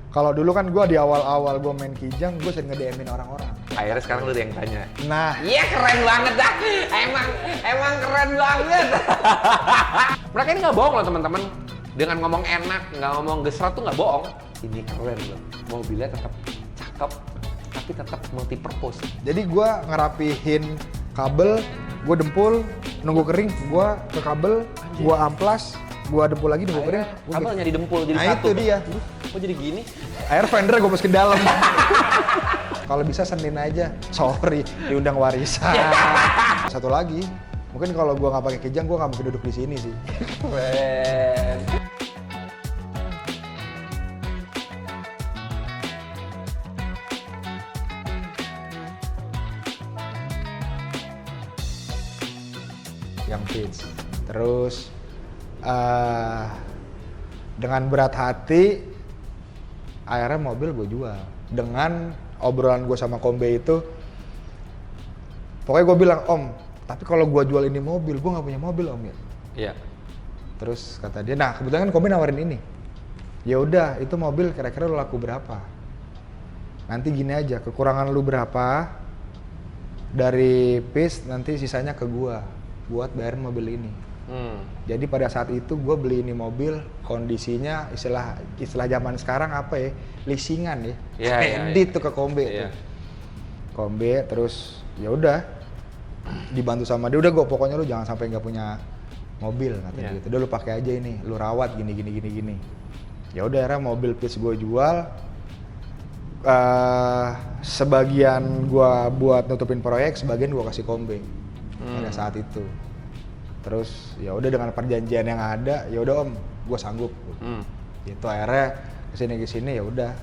Kalau dulu kan gue di awal-awal gue main Kijang, gue sering nge-DM-in orang-orang. Akhirnya sekarang lu yang tanya. Nah, Iya keren banget dah. Emang keren banget. Mereka ini nggak bohong loh teman-teman. Dengan ngomong enak, nggak ngomong gesrot tuh nggak bohong. Ini keren loh. Mobilnya tetap cakep, tapi tetap multi purpose. jadi gue ngerapihin kabel, gue dempul, nunggu kering, gue ke kabel, gue amplas, gue dempul lagi, nunggu kering. gua Kabelnya didempul jadi Nah, satu. itu dia. Kok jadi gini? Air fender gue masukin dalam. Kalau bisa Senin aja, sorry, diundang warisan. Satu lagi, mungkin kalau gue nggak pakai Kijang, gue nggak mungkin duduk di sini sih. Keren. Yang fits. Terus dengan berat hati, akhirnya mobil gue jual. Dengan obrolan gue sama Kombe itu, pokoknya gue bilang, Om, tapi kalau gue jual ini mobil, gue nggak punya mobil Om ya. Iya. Terus kata dia, nah kebetulan kan Kombe nawarin ini. Ya udah, itu mobil kira-kira lu laku berapa? Nanti gini aja, kekurangan lu berapa dari PIS, nanti sisanya ke gua buat bayar mobil ini. Jadi pada saat itu gue beli ini mobil, kondisinya istilah zaman sekarang apa ya, leasingan ya, kredit tuh ke Kombe. Iya. Tuh. Kombe, terus ya udah dibantu sama dia, udah gue pokoknya lu jangan sampai nggak punya mobil katanya gitu. Udah lu pakai aja ini, lu rawat gini. Ya udah akhirnya mobil PIS gue jual. Sebagian gue buat nutupin proyek, sebagian gue kasih Kombe pada saat itu. Terus ya udah dengan perjanjian yang ada, ya udah Om, gue sanggup. Gitu akhirnya kesini ya udah,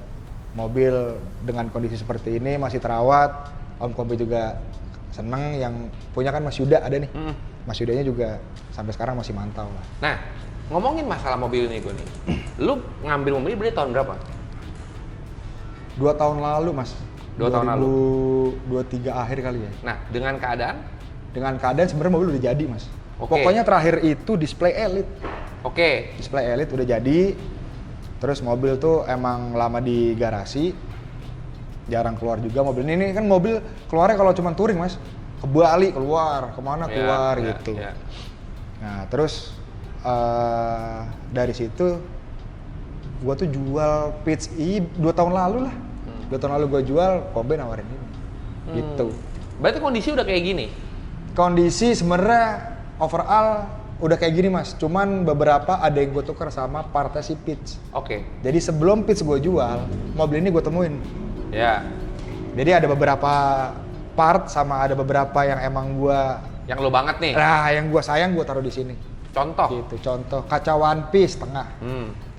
mobil dengan kondisi seperti ini masih terawat. Om Kombe juga seneng, yang punya kan Mas Yuda ada nih. Mas Yudanya juga sampai sekarang masih mantau lah. Nah, ngomongin masalah mobil nih gue nih. Lu ngambil mobil beli tahun berapa? 2 tahun lalu Mas. 2 tahun lalu. 2023 akhir kali ya. Nah, dengan keadaan? Dengan keadaan sebenarnya mobil udah jadi Mas. Oke. Pokoknya terakhir itu display Elite. Oke. Display Elite udah jadi. Terus mobil tuh emang lama di garasi. Jarang keluar juga mobil ini. Kan mobil keluarnya kalau cuma touring Mas. Ke Bali keluar, kemana keluar gitu. Ya. Nah terus dari situ gua tuh jual pitch 2 tahun lalu lah. 2 tahun lalu gua jual, Kombe nawarin ini. Gitu. Berarti kondisi udah kayak gini? Kondisi sebenarnya overall udah kayak gini Mas. Cuman beberapa ada yang gua tukar sama partnya si pitch. Oke. Jadi sebelum pitch gua jual, mobil ini gua temuin. Ya. Jadi ada beberapa part sama ada beberapa yang emang gua, Yang lo banget nih? nah yang gua sayang gua taruh di sini. Contoh? Gitu, contoh kaca One Piece tengah.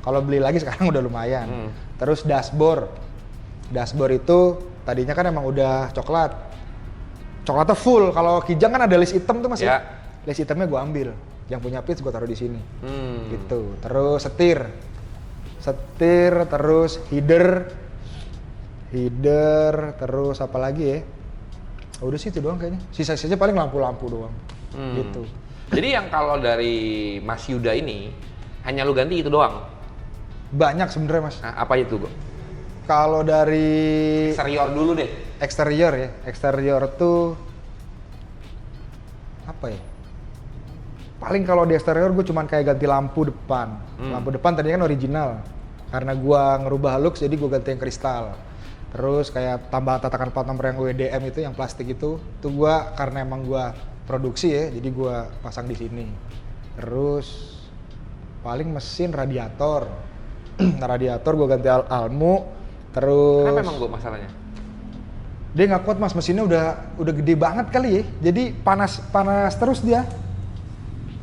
Kalau beli lagi sekarang udah lumayan. Terus dashboard. Dashboard itu tadinya kan emang udah coklat. Coklatnya full. Kalau Kijang kan ada list hitam tuh Mas ya. List hitamnya gua ambil. Yang punya pitch gua taruh di sini. Gitu. Terus setir. Terus header, terus apa lagi ya? Udah sih itu doang kayaknya. Sisa-sisanya paling lampu-lampu doang. Gitu. Jadi yang kalau dari Mas Yuda ini hanya lu ganti itu doang? Banyak sebenarnya Mas. Nah, apa itu, Go? Kalau dari Eksterior dulu deh. eksterior ya. Eksterior tuh apa ya? Paling kalau di eksterior gue cuman kayak ganti lampu depan. Lampu depan tadinya kan original. Karena gua ngerubah looks jadi gua ganti yang kristal. Terus kayak tambahan tatakan plat nomor yang WDM itu yang plastik itu gua karena emang gua produksi ya, jadi gua pasang di sini. Terus paling mesin radiator. Radiator gua ganti almu. Terus Kenapa emang Go masalahnya? dia nggak kuat Mas, mesinnya udah gede banget kali ya. Jadi panas terus dia.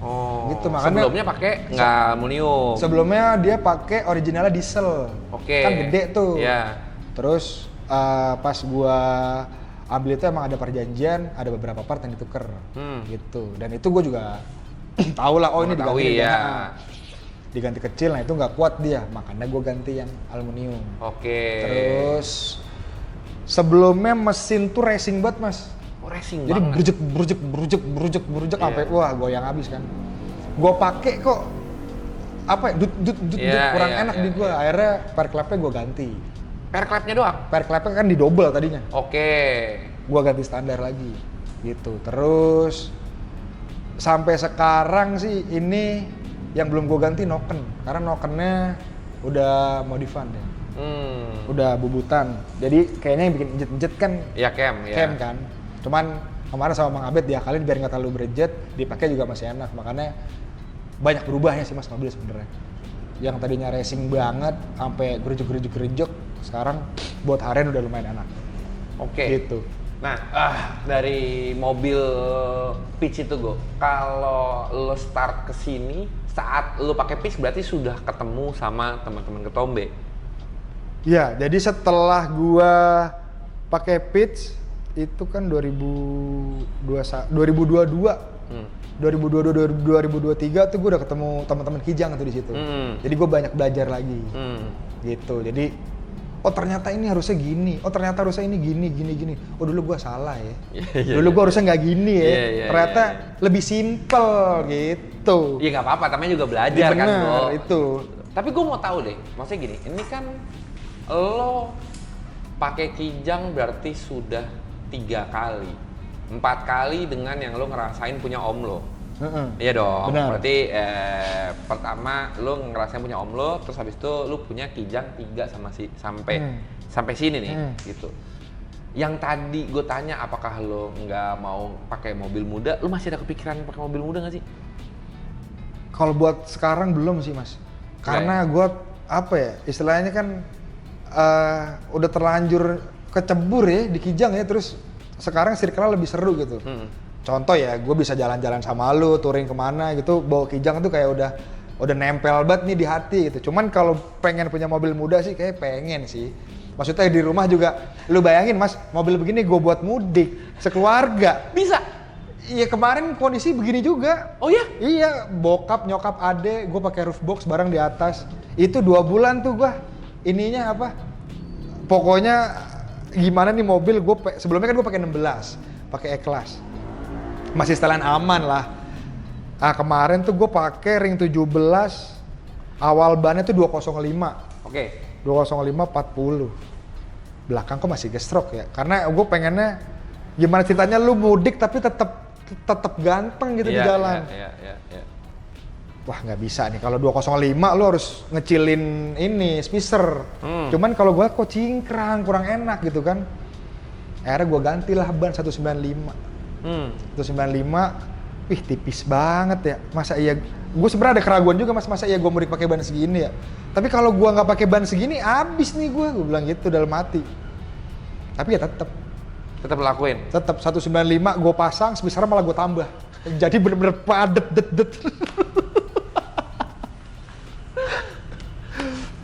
Oh, Gitu, makanya sebelumnya pakai nggak aluminium. Sebelumnya dia pakai originalnya diesel. Oke. Kan gede tuh. Iya. Terus pas gua ambil itu emang ada perjanjian, ada beberapa part yang ditukar. Gitu. Dan itu gua juga tahu lah, oh ini diganti diganti kecil, nah itu nggak kuat dia, makanya gua ganti yang aluminium. Oke. Terus sebelumnya mesin tuh racing banget Mas. Oh, racing Jadi banget. berujek sampai wah goyang habis kan. Gua pakai kok apa ya, dut kurang enak di gue. Akhirnya pair clampnya gue ganti. Pair clampnya doang? Pair clampnya kan di double tadinya. Oke. Gue ganti standar lagi gitu. Terus sampai sekarang sih ini yang belum gue ganti noken, karena nokennya udah modifan ya. Udah bubutan. Jadi kayaknya yang bikin injet-injet kan ya cam kan. Cuman kemarin sama Mang Abed diakalin biar nggak terlalu berejet, dipakai juga masih enak. Makanya banyak berubahnya sih Mas mobil sebenarnya. Yang tadinya racing banget sampai gerujuk, sekarang buat harian udah lumayan enak. Oke. Gitu. Nah, dari mobil Pitch itu Go, kalau lo start ke sini saat lo pakai Pitch berarti sudah ketemu sama teman-teman Ketombe. Iya, jadi setelah gua pakai Pitch itu kan 2022. 2023 tuh gue udah ketemu teman-teman Kijang tuh di situ. Jadi gue banyak belajar lagi. Gitu. Jadi oh ternyata ini harusnya gini. Oh ternyata harusnya ini gini. Oh dulu gue salah ya. Dulu gue harusnya nggak gini ya. Ternyata lebih simpel gitu. Iya nggak apa-apa, namanya juga belajar kan Go. Itu. Tapi gue mau tahu deh, maksudnya gini, ini kan lo pakai Kijang berarti sudah 3 kali, 4 kali dengan yang lo ngerasain punya om lo. Iya dong. Benar. Berarti pertama lo ngerasain punya om lo, terus habis itu lo punya Kijang 3 sampai sini nih, gitu. Yang tadi gue tanya apakah lo nggak mau pakai mobil muda, lo masih ada kepikiran pakai mobil muda nggak sih? Kalau buat sekarang belum sih Mas, karena gue apa ya istilahnya kan udah terlanjur kecebur ya di Kijang ya, terus sekarang circle lebih seru gitu. Contoh ya, gue bisa jalan-jalan sama lu, touring kemana gitu, bawa Kijang tuh kayak udah nempel banget nih di hati gitu. Cuman kalau pengen punya mobil muda sih kayak pengen sih. Maksudnya di rumah juga, lu bayangin Mas, mobil begini gue buat mudik sekeluarga. Bisa? Iya kemarin kondisi begini juga. Oh ya? Iya, bokap, nyokap, ade, gue pakai roof box bareng di atas. Itu 2 bulan tuh gue ininya apa? Pokoknya gimana nih mobil gue sebelumnya kan gue pakai 16, pakai E-Class. Masih setelan aman lah. Nah, kemarin tuh gue pakai ring 17, awal bannya tuh 205. Oke. 205 40. Belakang kok masih gestrock ya? Karena gue pengennya gimana ceritanya lu mudik tapi tetap ganteng gitu di jalan. Iya. Wah nggak bisa nih, kalau 205 lu harus ngecilin ini, spacer. Cuman kalau gue kok cingkrang, kurang enak gitu kan. Akhirnya gue gantilah ban 195. 195, tipis banget ya. Masa iya, gue sebenarnya ada keraguan juga Mas, masa iya gue mudik pakai ban segini ya. Tapi kalau gue nggak pakai ban segini, abis nih gue bilang gitu dalam hati. Tapi ya tetap lakuin. Tetap 195 gue pasang, spacer malah gue tambah. Jadi bener-bener padet det.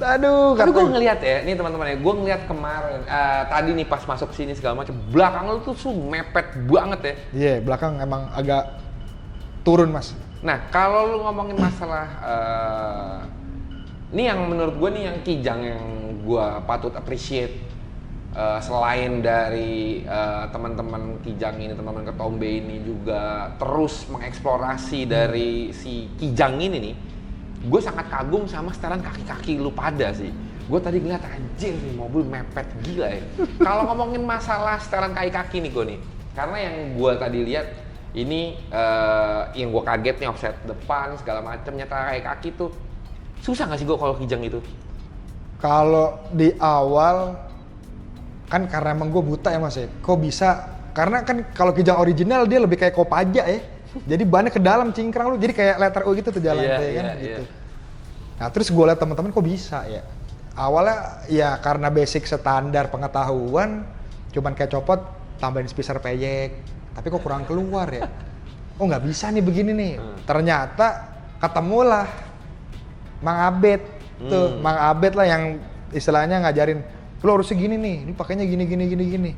Aduh, tapi gue ngeliat ya, nih teman-teman ya, gue ngeliat kemarin, tadi nih pas masuk sini segala macam, belakang lu tuh mepet banget ya. Iya, belakang emang agak turun Mas. Nah, kalau lu ngomongin masalah, ini yang menurut gue nih yang Kijang yang gue patut appreciate, selain dari teman-teman Kijang ini, teman-teman Ketombe ini juga terus mengeksplorasi dari si Kijang ini nih. Gue sangat kagum sama setelan kaki-kaki lu pada sih. Gue tadi ngeliat anjir nih mobil mepet gila ya. Kalau ngomongin masalah setelan kaki-kaki nih gue nih, karena yang gue tadi lihat ini yang gue kaget nih offset depan segala macam, nyata kaki tuh susah nggak sih gue kalau Kijang itu? Kalau di awal kan karena emang gue buta ya Mas ya, kok bisa? Karena kan kalau Kijang original dia lebih kayak Kopaja ya. Jadi bannya ke dalam cingkrang lu, jadi kayak letter U gitu tuh jalan gitu. Nah terus gue liat teman-teman kok bisa ya. Awalnya ya karena basic standar pengetahuan, cuman kayak copot tambahin spacer peyek, tapi kok kurang keluar ya. Oh nggak bisa nih begini nih. Ternyata ketemulah Mang Abed tuh, Mang Abed lah yang istilahnya ngajarin, lu harusnya gini nih, ini pakainya gini.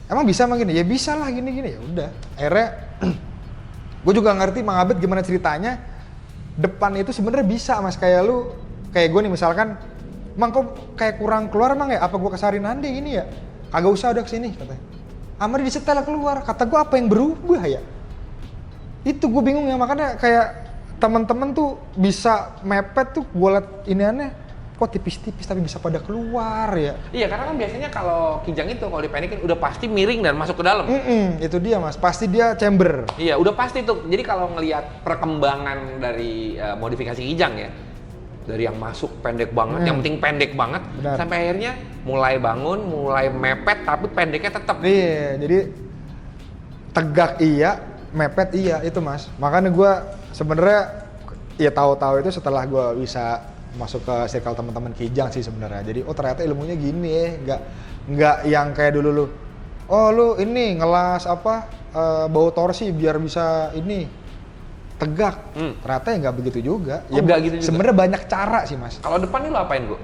Emang bisa emang gini? Ya bisa lah gini. Ya udah. Akhirnya gue juga ngerti Mang Abed gimana ceritanya. Depan itu sebenarnya bisa Mas, kayak gue nih misalkan, Mang kok kayak kurang keluar Mang ya? Apa gue kesarin ande ini ya? Kagak usah udah kesini katanya. Amar disetel keluar, kata gue apa yang berubah ya? Itu gue bingung ya, makanya kayak teman-teman tuh bisa mepet tuh gue liat ini aneh, kok tipis-tipis tapi bisa pada keluar ya. Iya, karena kan biasanya kalau kijang itu kalau dipendekin udah pasti miring dan masuk ke dalam. Itu dia mas, pasti dia chamber. Iya, udah pasti tuh. Jadi kalau ngelihat perkembangan dari modifikasi kijang ya, dari yang masuk pendek banget, yang penting pendek banget, Benar. sampai akhirnya mulai bangun, mulai mepet, tapi pendeknya tetap. Iya, jadi tegak iya, mepet iya itu mas. Makanya gue sebenarnya ya tahu-tahu itu setelah gue bisa masuk ke circle teman-teman kijang sih sebenarnya. Jadi oh ternyata ilmunya gini ya, nggak yang kayak dulu lu. Oh lu ini ngelas apa bau torsi biar bisa ini tegak. Ternyata ya nggak begitu juga. Oh, nggak gitu juga. Sebenarnya banyak cara sih mas. Kalau depan nih lo apain, Bu?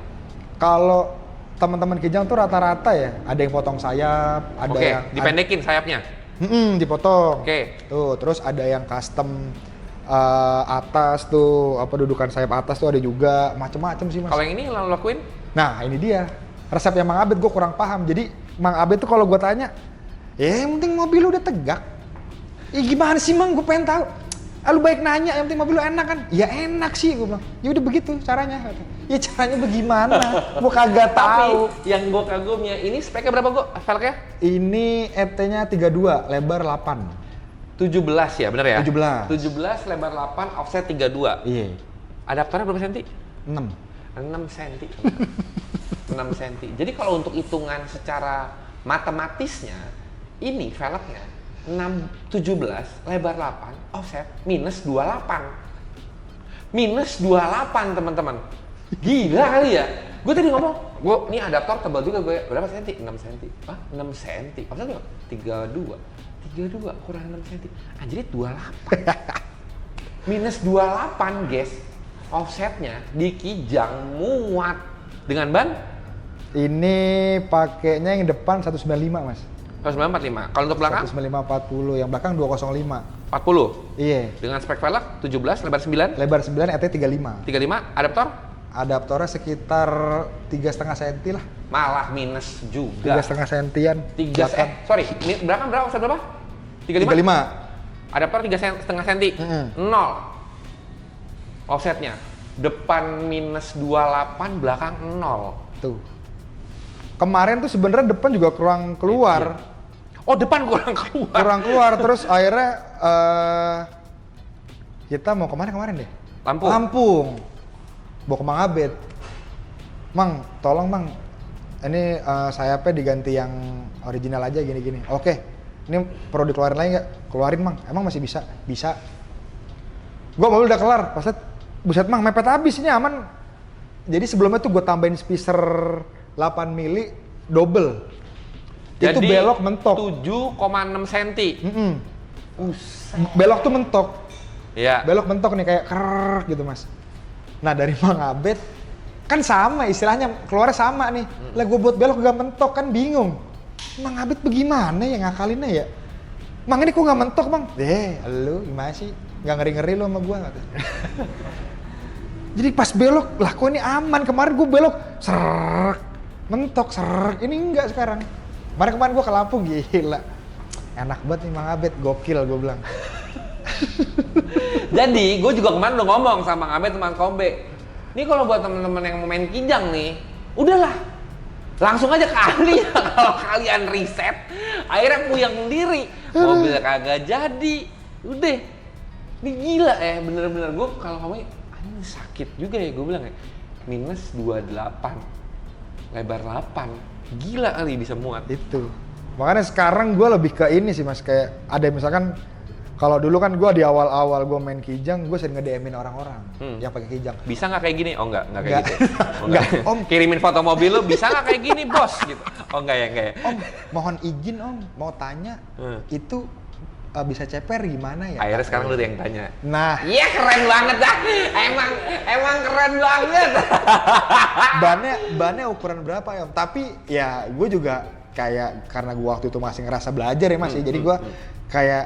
Kalau teman-teman kijang tuh rata-rata ya, ada yang potong sayap, ada Oke, yang dipendekin sayapnya. dipotong. Oke. Tuh, terus ada yang custom atas tuh, apa dudukan sayap atas tuh ada juga, macem-macem sih mas. Kalau yang ini lo lakuin? Nah ini dia, resep yang Mang Abed gue kurang paham. Jadi Mang Abed tuh kalau gue tanya, ya yang penting mobil lu udah tegak. Ya gimana sih Mang, gue pengen tahu. Lu baik nanya, yang penting mobil lu enak kan? Ya enak sih, gue bilang. Ya udah begitu caranya. Ya caranya bagaimana? Gue kagak tahu. Tapi yang gue kagumnya, ini speknya berapa, Go? Velgnya? Ini ET-nya 32, lebar 8. 17 ya, bener ya? 17. 17, lebar 8, offset 32. Iya. Adaptornya berapa senti? 6. 6 senti. 6 senti. Jadi kalau untuk hitungan secara matematisnya, ini velgnya 17, lebar 8, offset minus 28. Minus 28, teman-teman. Gila kali ya? Gue tadi ngomong, ini adaptor tebal juga gue. Berapa senti? 6 senti. Hah? 6 senti. Offset berapa? 32, kurang 6 cm. Anjir 28. Minus 28, guys. Offsetnya di kijang muat. Dengan ban? Ini pakainya yang depan 195 mas. 1945. Kalau untuk belakang? 195 40, yang belakang 205. 40. Iya. Dengan spek velg 17, lebar 9. Lebar 9, ET 35. 35. Adaptor? Adaptornya sekitar 3,5 cm lah. Malah minus juga. 3,5 sentian. Sorry, belakang berapa? Offset berapa? 35? 35. Adaptor 3,5 cm. 0. Offsetnya. Depan minus 28, belakang 0. Tuh. Kemarin tuh sebenarnya depan juga kurang keluar. Iya. Oh, depan kurang keluar. Kurang keluar, terus akhirnya kita mau kemana kemarin deh? Lampung. Bawa ke Mang Abed. Mang, tolong Mang, ini sayapnya diganti yang original aja gini-gini. Oke, ini perlu dikeluarin lagi nggak? Keluarin Mang, emang masih bisa? Bisa. Gua mobil udah kelar, pas buset Mang, mepet habis, ini aman. Jadi sebelumnya tuh gue tambahin spacer 8 mili double. Itu jadi, belok mentok. 7,6 cm. Belok tuh mentok. Iya. Belok mentok nih kayak krrrr gitu mas. Nah dari Mang Abed kan sama istilahnya, keluarnya sama nih. Lah gue buat belok gak mentok kan bingung. Mang Abed bagaimana ya ngakalinnya ya? Mang ini kok gak mentok Mang? Lu gimana sih? Gak ngeri-ngeri lu sama gue katanya. Jadi pas belok, lah kok ini aman, kemarin gue belok serrrr, mentok serrrr, ini enggak sekarang. Kemarin gue ke Lampung, gila. Enak banget nih Mang Abed, gokil gue bilang. Jadi, gue juga kemarin udah ngomong sama Mang Abed teman Kombe. Ini kalau buat teman-teman yang mau main kijang nih, udahlah. Langsung aja kali ya, kalau kalian riset, akhirnya puyeng sendiri. Mobil kagak jadi. Udah. Ini gila ya, bener-bener gue kalau ngomongnya, ini sakit juga ya, gue bilang ya. Minus 28, lebar 8. Gila kali bisa muat. Itu. Makanya sekarang gue lebih ke ini sih mas, kayak ada misalkan kalau dulu kan gue di awal-awal gue main kijang, gue sering nge-DM-in orang-orang yang pakai kijang. Bisa nggak kayak gini? Oh nggak kayak gitu. Oh, Nggak. Om kirimin foto mobil lu, bisa nggak kayak gini bos? Gitu. Oh enggak ya. Om, mohon izin om, mau tanya itu bisa ceper gimana ya? Akhirnya sekarang lu yang tanya. Nah, iya keren banget dah. Emang keren banget. bannya ukuran berapa ya om? Tapi ya gue juga kayak karena gue waktu itu masih ngerasa belajar ya mas, jadi gue kayak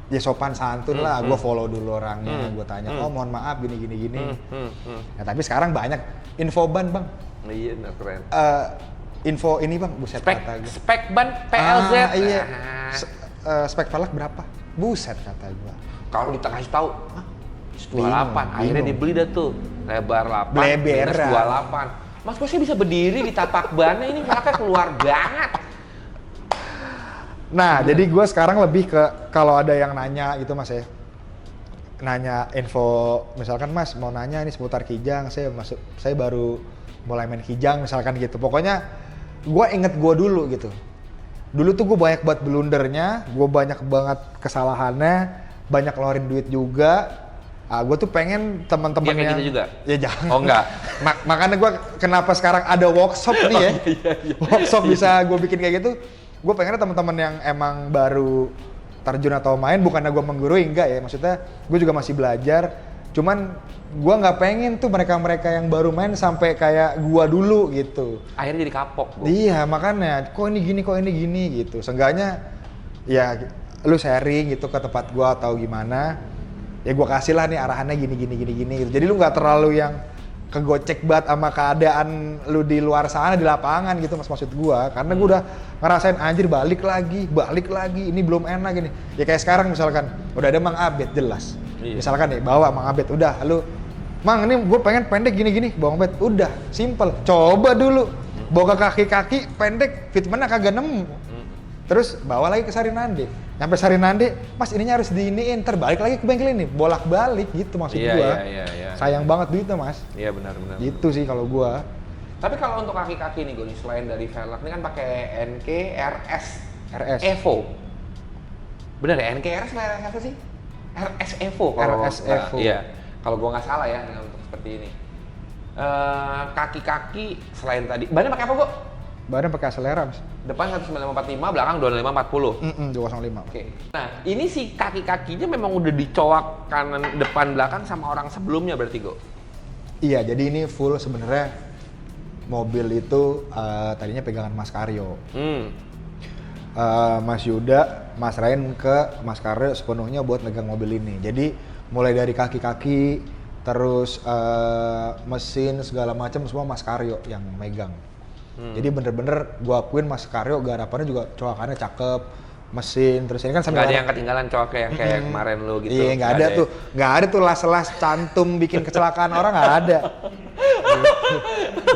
ya sopan santun lah, gue follow dulu orangnya, gue tanya, oh mohon maaf gini. Ya, tapi sekarang banyak info ban bang. Iya, keren. Info ini bang, buset kata gue. Spek ban PLZ. Iya. Spek velg berapa? Buset kata gua. Kalau kita kasih tahu, hah? 28, akhirnya bingung. dibeli dah tuh. Lebar 8, Bleberan. minus 28. Mas, kok saya bisa berdiri di tapak bannya ini velgnya keluar banget. Nah, jadi gue sekarang lebih ke kalau ada yang nanya gitu mas ya, nanya info, misalkan mas mau nanya ini seputar Kijang, saya baru mulai main Kijang misalkan gitu. Pokoknya gue inget gue dulu gitu. Dulu tuh gue banyak banget blundernya, gue banyak banget kesalahannya, banyak ngeluarin duit juga. Gue tuh pengen teman-teman Ya, kayak gitu juga? Ya jangan. Oh enggak? Makanya gue kenapa sekarang ada workshop nih ya. Workshop bisa gue bikin kayak gitu. Gue pengennya teman-teman yang emang baru terjun atau main, bukannya gue menggurui, enggak ya. Maksudnya gue juga masih belajar. Cuman gue nggak pengen tuh mereka-mereka yang baru main sampai kayak gue dulu gitu. Akhirnya jadi kapok, Bu. Iya makanya, kok ini gini gitu. Seenggaknya ya lu sharing gitu ke tempat gue atau gimana. Ya gue kasih lah nih arahannya gini gitu. Jadi lu nggak terlalu yang kegocek banget sama keadaan lu di luar sana di lapangan gitu mas, maksud gue. Karena gue udah ngerasain anjir balik lagi, ini belum enak gini. Ya kayak sekarang misalkan udah ada Mang Abed jelas. Iya. Misalkan nih bawa Mang Abed, udah lu Mang ini gue pengen pendek gini bawa Mang Abed, udah simple. Coba dulu bawa ke kaki pendek, fitmentnya kagak nemu. Terus bawa lagi ke Sarinande. Sampai Sarinande, mas ininya harus diiniin, terbalik lagi ke bengkel ini, bolak-balik gitu maksud gua. Iya. Sayang banget duitnya mas. Iya benar. Gitu sih kalau gua. Tapi kalau untuk kaki-kaki nih, gue nih selain dari velg ini kan pakai NK RS Evo. Bener ya, NK RS apa sih? RS Evo kalau RS Evo. Iya. Kalau gue nggak salah ya dengan untuk seperti ini. Kaki-kaki selain tadi, bannya pakai apa, Go? Badan pakai aselera mas. Depan 1945, belakang 2540. 205. Oke. Nah, ini si kaki-kakinya memang udah dicoak kanan depan belakang sama orang sebelumnya berarti, Go? Iya, jadi ini full sebenarnya mobil itu tadinya pegangan Mas Karyo. Mas Yuda, Mas Rain ke Mas Karyo sepenuhnya buat megang mobil ini. Jadi mulai dari kaki-kaki, terus mesin segala macam semua Mas Karyo yang megang. Jadi bener-bener gua akuin Mas Karyo garapannya juga coakannya cakep, mesin, terus ini kan sambil Nggak ada yang ketinggalan coaknya yang kayak kemarin lo gitu. Iya, nggak ada tuh las-las cantum bikin kecelakaan orang, nggak ada.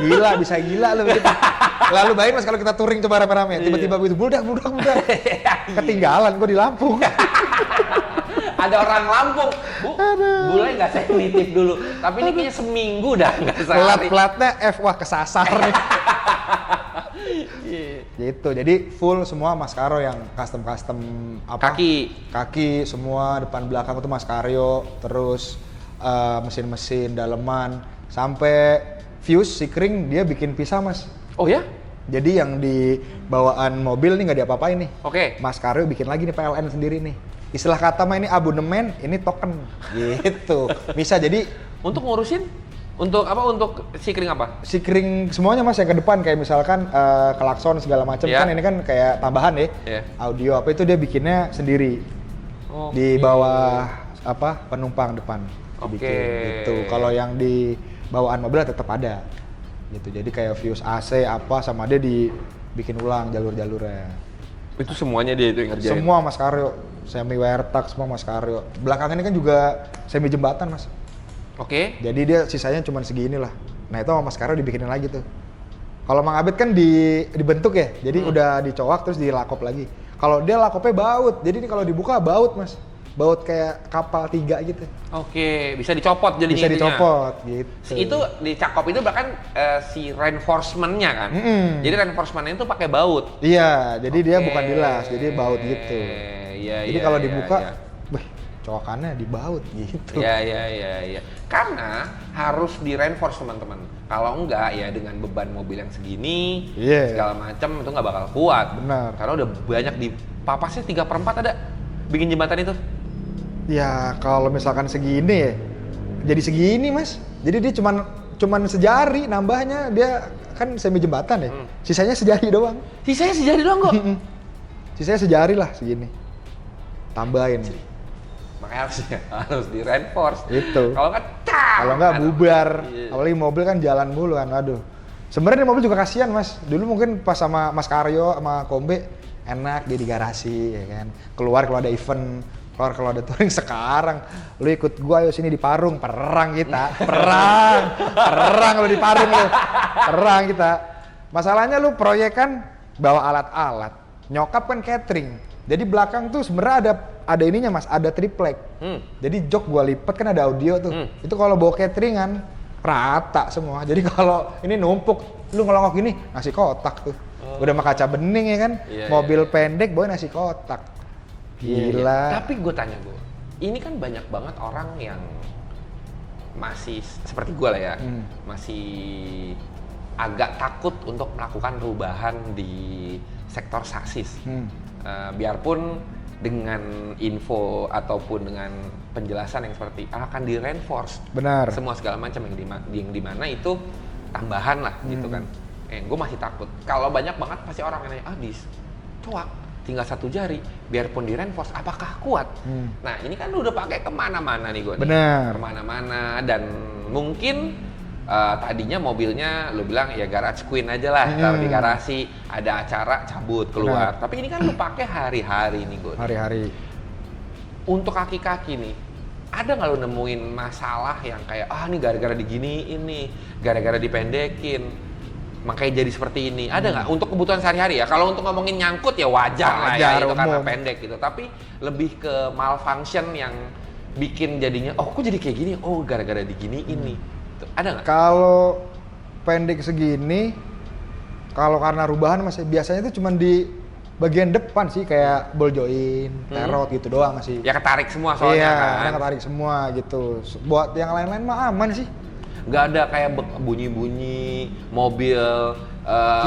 Gila, bisa gila lu gitu. Lalu bayangin mas kalau kita touring coba rame-rame, tiba-tiba begitu budak. Ketinggalan gua di Lampung. Ada orang Lampung, boleh nggak saya nitip dulu? Tapi ini kayaknya seminggu dah nggak sehari. Plat-platnya F, wah kesasar nih. Gitu, jadi full semua Mas Karyo yang custom apa? Kaki semua, depan belakang itu Mas Karyo, terus mesin-mesin, daleman, sampai fuse, sikring dia bikin pisah mas. Oh ya? Jadi yang di bawaan mobil nih nggak diapa-apain nih. Oke. Mas Karyo bikin lagi nih PLN sendiri nih. Istilah kata mah ini abonemen, ini token. Gitu. Bisa jadi untuk ngurusin untuk apa? Untuk sikring apa? sikring semuanya mas yang ke depan kayak misalkan klakson segala macam Yeah. kan ini kan kayak tambahan ya. Yeah. Audio apa itu dia bikinnya sendiri. Di bawah apa penumpang depan. Oke. Gitu. Kalau yang di bawaan mobil tetap ada. Gitu. Jadi kayak fuse AC apa sama dia dibikin ulang jalur-jalurnya. Itu semuanya dia itu yang ngerjain? Semua Mas Karyo, semi wire tuck semua Mas Karyo. Belakangan ini kan juga semi jembatan mas. Oke. Jadi dia sisanya cuma segini lah. Nah itu sama Mas Karyo dibikinin lagi tuh. Kalau Mang Abed kan dibentuk ya, jadi udah dicoak terus dilakop lagi. Kalau dia lakopnya baut, jadi ini kalau dibuka baut mas. Baut kayak kapal 3 gitu. Oke, bisa dicopot jadinya. Bisa itunya. dicopot gitu. Itu dicakop itu bahkan si reinforcement-nya kan. Jadi reinforcement-nya itu pakai baut. Iya, jadi dia Oke. bukan dilas, jadi baut gitu. Iya, Jadi kalau dibuka, wih, coakannya di baut gitu. Iya. Karena harus di reinforce teman-teman. Kalau enggak ya dengan beban mobil yang segini, Iya. segala macam itu nggak bakal kuat. Benar. Karena udah banyak di papasnya 3/4 ada bikin jembatan itu. Ya kalau misalkan segini ya, jadi segini mas. Jadi dia cuman sejari nambahnya, dia kan semi jembatan ya. Sisanya sejari doang. Sisanya sejari doang kok. Sisanya sejari lah segini. Tambahin. Makanya harus di reinforce. Itu. Kalau nggak, Kalau nggak bubar. Iya. Apalagi mobil kan jalan mulu kan. Aduh. Sebenarnya mobil juga kasihan mas. Dulu mungkin pas sama Mas Karyo sama Kombe enak dia di garasi ya kan. Keluar kalau ada event Kalau ada touring sekarang, lu ikut gua ayo sini di Parung, perang kita, perang lu di Parung lu, perang kita. Masalahnya lu proyek kan bawa alat-alat, nyokap kan catering, jadi belakang tuh sebenarnya ada ininya mas, ada triplek. Jadi jok gua lipet kan ada audio tuh, itu kalau bawa cateringan rata semua. Jadi kalau ini numpuk, lu ngelongok gini nasi kotak tuh, udah mah kaca bening ya kan, mobil pendek bawa nasi kotak. Gila. Tapi gue tanya ini kan banyak banget orang yang masih seperti gue lah ya, masih agak takut untuk melakukan perubahan di sektor sasis. Biarpun dengan info ataupun dengan penjelasan yang seperti akan di reinforce. Benar. Semua segala macam yang dimana itu tambahan lah gitu kan. Gue masih takut. Kalau banyak banget pasti orang yang nanya, coak. Tinggal 1 jari, biarpun di reinforce, apakah kuat? Nah ini kan udah pakai kemana-mana nih gue. Bener. Kemana-mana dan mungkin tadinya mobilnya lu bilang ya garage queen aja lah, taruh di garasi, ada acara cabut keluar. Tapi ini kan lu pakai hari-hari nih gue. Hari-hari. Untuk kaki-kaki nih, ada nggak lu nemuin masalah yang kayak ini gara-gara diginiin nih, gara-gara dipendekin? Makanya jadi seperti ini. Ada nggak untuk kebutuhan sehari-hari ya? Kalau untuk ngomongin nyangkut ya wajar lah ya, itu karena pendek gitu. Tapi lebih ke malfunction yang bikin jadinya, kok jadi kayak gini? Oh gara-gara digini ini. Ada nggak? Kalau pendek segini, kalau karena rubahan masih biasanya itu cuma di bagian depan sih, kayak ball joint, terot gitu doang sih. Ya ketarik semua soalnya kan. Iya, ketarik semua gitu. Buat yang lain-lain mah aman sih. Nggak ada kayak bunyi-bunyi mobil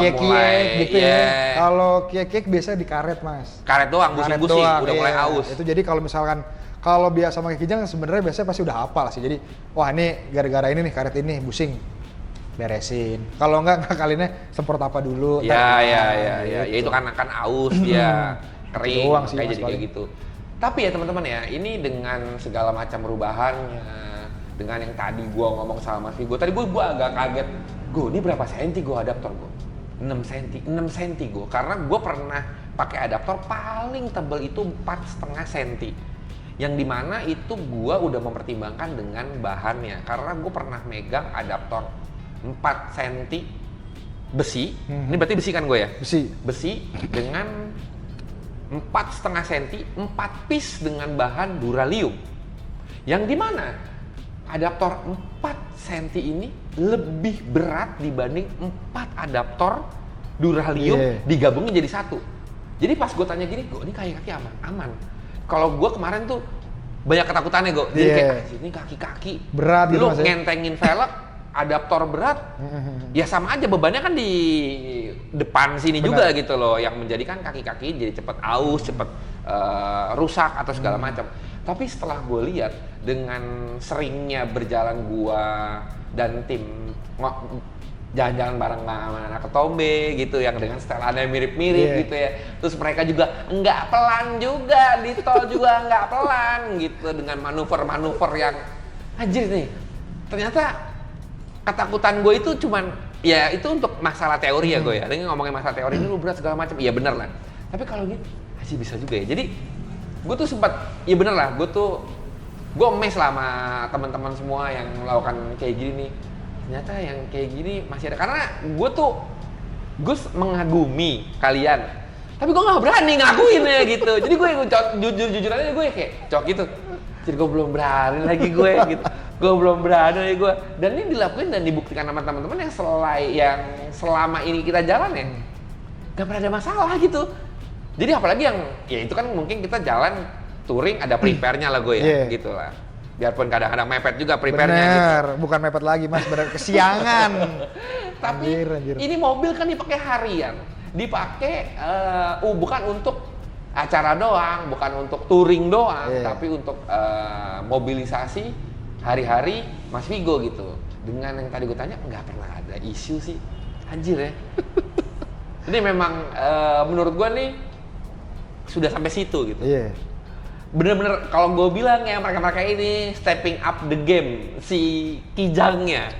kiek-kiek gitu ya. Kalau kiek-kiek biasa di karet mas. Karet doang, busing-busing, udah mulai aus. Itu jadi kalau misalkan kalau biasa pakai kijang sebenarnya biasanya pasti udah hafal sih. Jadi wah ini gara-gara ini nih karet ini busing, beresin. Kalau enggak kalinya semprot apa dulu. Ya itu kan akan aus dia kering doang sih, kayak jadi kayak gitu. Tapi ya teman-teman ya, ini dengan segala macam perubahannya, dengan yang tadi gua ngomong sama Mas Vigo, tadi gua agak kaget. Ini berapa senti gua adaptor gua? 6 senti gua. Karena gua pernah pakai adaptor paling tebal itu 4,5 senti. Yang dimana itu gua udah mempertimbangkan dengan bahannya. Karena gua pernah megang adaptor 4 senti besi. Ini berarti besi kan gua ya? Besi dengan 4,5 senti, 4 piece dengan bahan duralium. Yang dimana adaptor 4 cm ini lebih berat dibanding 4 adaptor duralium digabungin jadi satu. Jadi pas gue tanya gini, ini kaki-kaki aman. Kalau gue kemarin tuh banyak ketakutannya gue. Jadi kayak ini kaki-kaki berat gitu. Lu ngentengin velg, adaptor berat, ya sama aja bebannya kan di depan sini juga gitu loh, yang menjadikan kaki-kaki jadi cepet aus, cepet rusak atau segala macam. Tapi setelah gue lihat dengan seringnya berjalan gua dan tim jalan-jalan bareng sama anak ketombe gitu yang dengan setelannya mirip-mirip gitu ya. Terus mereka juga nggak pelan juga, di tol juga nggak pelan gitu dengan manuver-manuver yang anjir nih. Ternyata ketakutan gue itu cuman ya itu untuk masalah teori ya gue ya. Dengan ngomongin masalah teori ini lu berat segala macam. Iya bener lah. Tapi kalau gitu masih bisa juga ya. Jadi gue tuh sempat, ya bener lah, gue amazed lah sama teman-teman semua yang melakukan kayak gini nih. Ternyata yang kayak gini masih ada, karena gue mengagumi kalian, tapi gue nggak berani ngakuin ya gitu. Jadi gue jujur aja gue kayak cok gitu. Jadi gue belum berani lagi gue gitu. Gue belum berani lagi gue. Dan ini dilakuin dan dibuktikan sama teman-teman yang selama ini kita jalan ya, gak pernah ada masalah gitu. Jadi apalagi yang, ya itu kan mungkin kita jalan touring ada prepare-nya lah gue ya, gitu lah. Biarpun kadang-kadang mepet juga prepare-nya gitu. Bukan mepet lagi mas, bener kesiangan. Tapi anjir. Ini mobil kan dipakai harian, dipakai bukan untuk acara doang, bukan untuk touring doang, tapi untuk mobilisasi hari-hari Mas Vigo gitu. Dengan yang tadi gue tanya, nggak pernah ada isu sih, anjir ya. Ini memang menurut gue nih sudah sampai situ gitu. Bener-bener kalau gue bilang ya mereka-mereka ini stepping up the game si kijangnya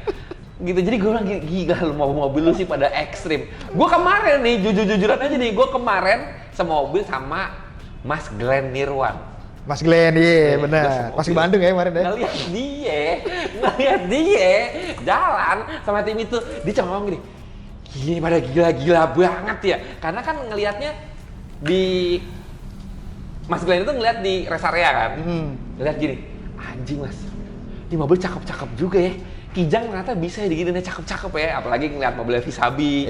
gitu. Jadi gue bilang gila lu mobil lu sih pada ekstrim. Gue kemarin nih jujur-jujuran aja nih, gue kemarin semobil sama Mas Glenn Nirwan. Mas Glenn, iya Gua benar. semobil. Pas ke Bandung ya kemarin ya. ngeliat dia jalan sama tim itu, dia cuma ngomong gini, gini pada gila-gila banget ya, karena kan ngelihatnya di Mas Glenn itu ngeliat di rest area kan, ngeliat gini, anjing Mas, ini mobil cakep-cakep juga ya, Kijang ternyata bisa ya diginiin cakep-cakep ya, apalagi ngeliat mobilnya Visabi,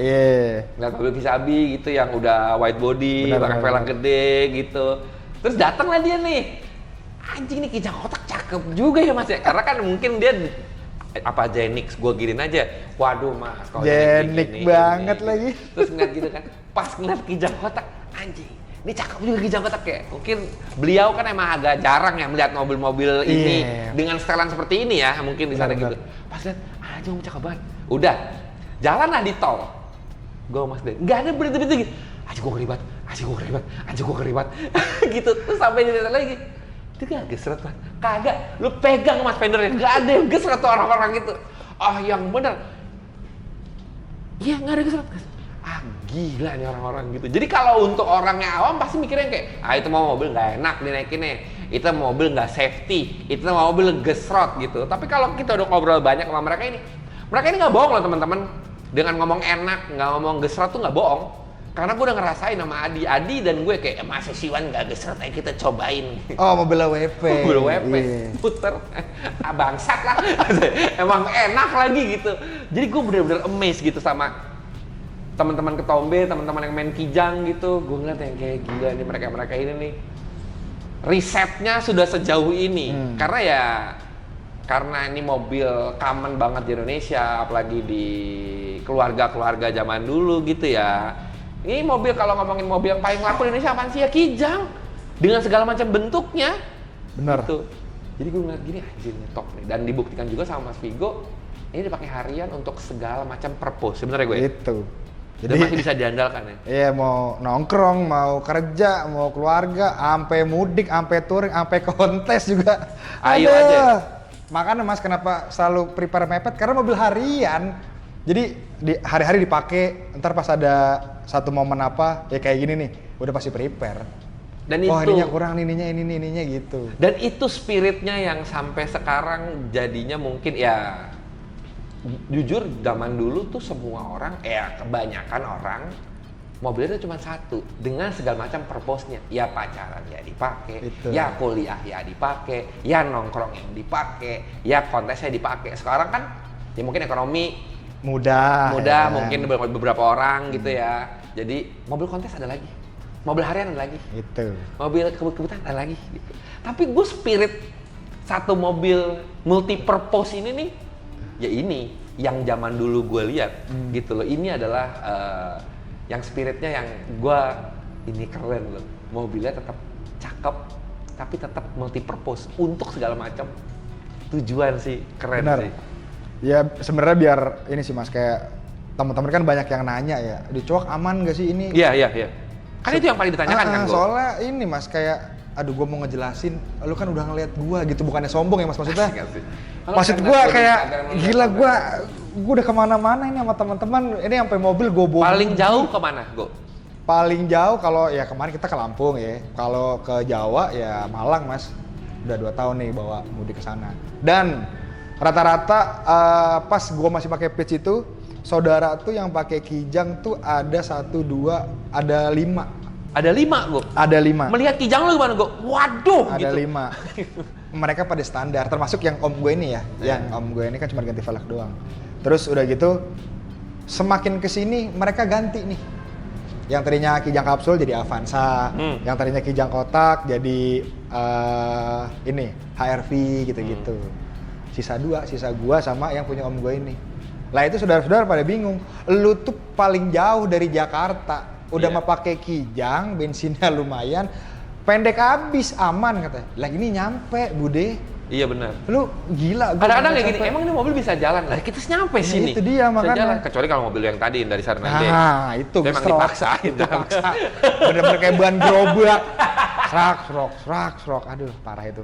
ngeliat mobil Visabi gitu yang udah wide body, pakai velg gede gitu. Terus datang lah dia nih, anjing nih Kijang kotak cakep juga ya Mas ya, karena kan mungkin dia apa Genix gue girin aja, waduh Mas kalau Genix banget ini. Lagi. Terus ngeliat gitu kan, pas ngeliat Kijang kotak, anjing ini cakep juga Kijang kotak ya. Mungkin beliau kan emang agak jarang ya melihat mobil-mobil ini dengan setelan seperti ini ya, mungkin di sana gitu. Pas lihat, anjing cakep banget. Udah, jalan lah di tol. Gue Mas Glenn, nggak ada berhenti-berhenti gitu. Anjing gue keribat, anjing gue keribat, anjing gue keribat. Gitu, terus sampai di sana lagi. Itu gak gesret Mas, kagak. Lu pegang Mas fendernya, nggak ada yang gesret tuh orang-orang gitu. Ah yang bener. Iya nggak ada gesret. Ah gila nih orang-orang gitu. Jadi kalau untuk orang yang awam pasti mikirnya kayak, ah itu mau mobil nggak enak dinaikinnya, itu mobil nggak safety, itu mobil gesrot gitu. Tapi kalau kita udah ngobrol banyak sama mereka ini nggak bohong loh teman-teman. Dengan ngomong enak, nggak ngomong gesrot tuh nggak bohong. Karena gue udah ngerasain sama Adi dan gue kayak, masa Siwan nggak gesrot, ayo kita cobain. Oh mobil WP. Mobil WP, puter, bangsat lah. Emang enak lagi gitu. Jadi gue bener-bener amazed gitu sama teman-teman ketombe, teman-teman yang main Kijang gitu. Gue ngeliat yang kayak gila nih mereka ini nih. Risetnya sudah sejauh ini. Karena ini mobil common banget di Indonesia, apalagi di keluarga-keluarga zaman dulu gitu ya. Ini mobil kalau ngomongin mobil yang paling laku di Indonesia apaan sih ya? Kijang. Dengan segala macam bentuknya. Bener. Gitu. Jadi gue ngeliat gini, anjir ini top nih. Dan dibuktikan juga sama Mas Vigo, ini dipakai harian untuk segala macam purpose. Sebenarnya gue. Itu. Jadi masih bisa diandalkan ya. Iya, mau nongkrong, mau kerja, mau keluarga, sampai mudik, sampai touring, sampai kontes juga. Ayo aja. Makanya Mas kenapa selalu prepare mepet, karena mobil harian. Jadi di hari-hari dipakai, ntar pas ada satu momen apa, ya kayak gini nih, udah pasti prepare. Dan wah, itu ininya kurang, ininya gitu. Dan itu spiritnya yang sampai sekarang jadinya mungkin ya, jujur zaman dulu tuh semua orang, kebanyakan orang mobilnya itu cuma satu dengan segala macam purpose-nya. Ya pacaran ya dipakai, ya kuliah ya dipakai, ya nongkrong yang dipakai, ya kontesnya dipakai. Sekarang kan ya mungkin ekonomi mudah ya. Mungkin beberapa orang gitu ya. Jadi mobil kontes ada lagi, mobil harian ada lagi, itu mobil kebutuhan ada lagi gitu. Tapi gue spirit satu mobil multi purpose ini nih, ya ini yang zaman dulu gue lihat gitu loh. Ini adalah yang spiritnya yang gue, ini keren loh, mobilnya tetap cakep tapi tetap multi purpose untuk segala macam tujuan sih, keren. Benar. Sih ya. Sebenarnya biar ini sih Mas, kayak teman-teman kan banyak yang nanya ya, di Coak aman gak sih ini? Iya kan itu yang paling ditanyakan kan gue. Soalnya ini Mas, kayak aduh gue mau ngejelasin, lu kan udah ngeliat gue gitu, bukannya sombong ya Mas maksudnya. Maksud gue kayak gila, gue udah kemana-mana ini sama teman-teman, ini sampai mobil gue bawa. Paling jauh kemana, Go? Paling jauh kalau ya kemarin kita ke Lampung ya, kalau ke Jawa ya Malang Mas, udah 2 tahun nih bawa mudik ke sana. Dan rata-rata pas gue masih pakai pitch itu, saudara tuh yang pakai Kijang tuh ada 1, 2, ada 5. Ada 5, Go? Ada 5. Melihat Kijang lu gimana, Go? Waduh! Ada gitu. 5. Mereka pada standar, termasuk yang om gue ini ya. Yang om gue ini kan cuma ganti velg doang. Terus udah gitu, semakin kesini mereka ganti nih. Yang tadinya Kijang kapsul jadi Avanza. Yang tadinya Kijang kotak jadi ini, HRV gitu-gitu. Sisa 2, sisa gua sama yang punya om gue ini. Lah itu saudara-saudara pada bingung. Lu tuh paling jauh dari Jakarta. Udah mau pakai Kijang, bensinnya lumayan, pendek habis, aman katanya. Lah ini nyampe, Bude. Iya benar. Lu gila. Kadang-kadang kayak gini, emang ini mobil bisa jalan? Lah kita nyampe sini. Itu dia makanya. Jalan. Kecuali kalau mobil yang tadi dari Sarnande. Nah itu memang dipaksain. Dipaksa. Bener-bener kayak ban gerobak. Serak. Aduh parah itu.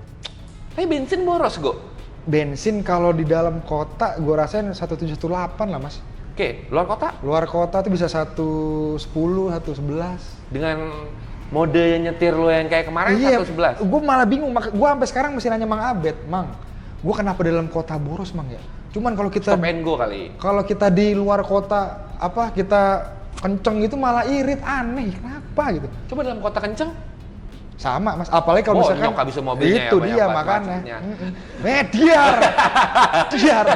Tapi bensin boros, Go? Bensin kalau di dalam kota gue rasain 1718 lah Mas. Oke, luar kota? Luar kota tuh bisa 110, 111. Dengan Mode nyetir lo yang kayak kemarin 111. Gue malah bingung. Gue sampai sekarang mesti nanya Mang Abed, Mang, gue kenapa dalam kota boros, Mang ya? Cuman kalau kita Stop and go kali. kalau kita di luar kota kita kenceng gitu malah irit, aneh, kenapa gitu? Coba dalam kota kenceng. Sama Mas, apalagi kalau misalkan nyok habis mobilnya itu ya, banyak dia banget makanya. macetnya. Diar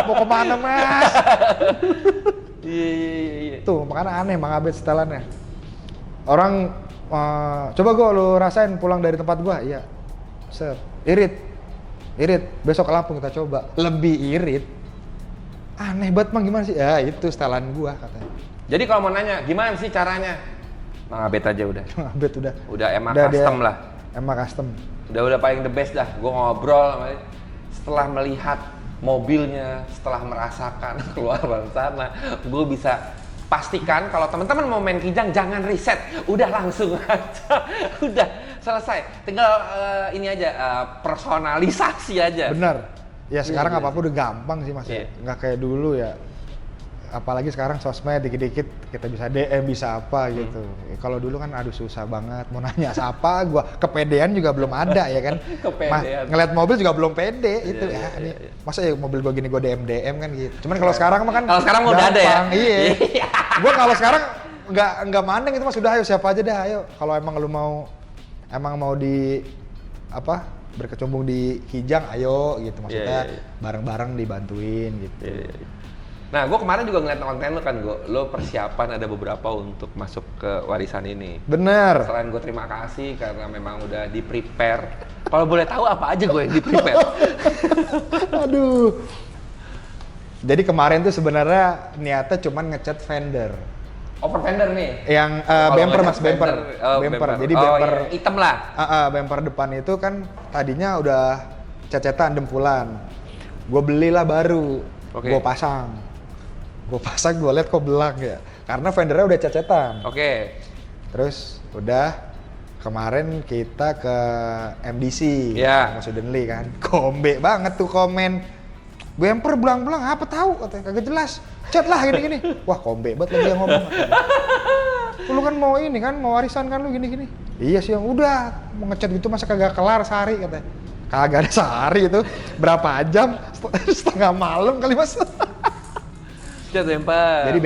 mau kemana Mas? Iya. Tuh makanya aneh Mang Abed setelannya. Orang coba lu rasain pulang dari tempat gua, iya. Set, irit. Besok ke Lampung kita coba. Lebih irit. Aneh banget Mang, gimana sih? Ya itu setelan gua katanya. Jadi kalau mau nanya, gimana sih caranya? Mang Abed aja udah. Mang Abed udah emang custom lah. Emang custom. Udah paling the best dah. Gue ngobrol sama dia. Setelah melihat mobilnya, setelah merasakan keluaran sana, gue bisa pastikan kalau teman-teman mau main Kijang jangan riset, udah langsung aja, udah selesai. Tinggal ini aja personalisasi aja. Bener. Ya sekarang Iya, apa-apa udah gampang sih Mas. Iya. Nggak kayak dulu ya. Apalagi sekarang sosmed dikit-dikit kita bisa DM, bisa apa gitu. Kalau dulu kan aduh susah banget mau nanya siapa, gua kepedean juga belum ada ya kan. Kepedean. Ngeliat mobil juga belum pede itu Iya, ya. iya. Masa ya mobil gua gini gua DM kan gitu. Cuman kalau sekarang mah kan Kalau sekarang udah ada ya? gampang, Iya. Gua kalau sekarang nggak mandeng itu Mas, udah ayo siapa aja dah ayo. Kalau emang lu mau di apa? Berkecimpung di Kijang ayo gitu maksudnya. Iya. Bareng-bareng dibantuin gitu. Iya. Nah, gue kemarin juga ngeliat konten lo kan, lo persiapan ada beberapa untuk masuk ke warisan ini. Bener. Selain gue terima kasih karena memang udah di-prepare. Kalau boleh tahu apa aja gue yang di-prepare? Aduh. Jadi kemarin tuh sebenarnya niatnya cuman ngecat fender. Open fender nih? Yang Kalau bumper ngecat Mas, bumper. fender, oh, Bumper. Jadi bumper iya. Hitam lah. bumper depan itu kan tadinya udah cat-catan dempulan. Gue belilah baru. Oke. Gue pasang, gue liat kok belang ya. Karena fendernya udah cat-catan. Oke. Terus udah kemarin kita ke MDC, Iya. Mas Udenli kan, kombe banget tuh komen, bumper belang-belang apa tahu, katanya kagak jelas, cat lah gini-gini, wah kombe banget lagi yang ngomong, lu kan mau ini kan, mau warisan kan lu gini-gini, iya sih yang udah mau ngecat gitu masa kagak kelar sehari katanya, kagak ada sehari itu, berapa jam, setengah malam kali Mas. Cat bumper. Jadi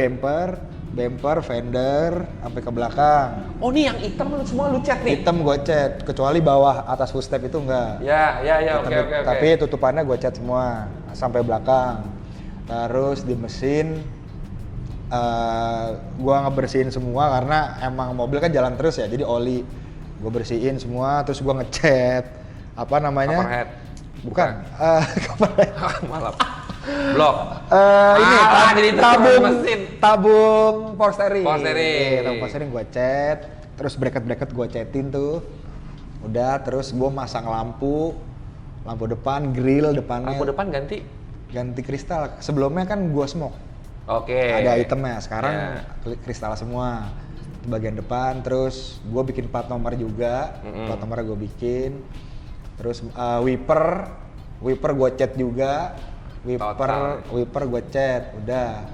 bumper, fender, sampai ke belakang. Oh nih yang hitam lu semua lu cat nih? Hitam gue cat, kecuali bawah atas footstep itu enggak. Ya, oke. Tapi tutupannya gue cat semua sampai belakang. Terus di mesin gue ngebersihin semua karena emang mobil kan jalan terus ya, jadi oli gue bersihin semua. Terus gue ngecat apa namanya? Coverhead. Bukan. Coverhead. Malam. Blok. Ini jadi tabung mesin. tabung power steering. Power steering. Tabung power steering gue cat, terus bracket gue catin tuh. Udah, terus gue masang lampu depan, grill depannya. Lampu depan ganti. Kristal. Sebelumnya kan gue smoke. Oke. Ada itemnya. Sekarang Ya. kristal semua. Di bagian depan, terus gue bikin plat nomor juga. Plat nomornya gue bikin. Terus wiper gue cat juga. Wiper gue cat, udah.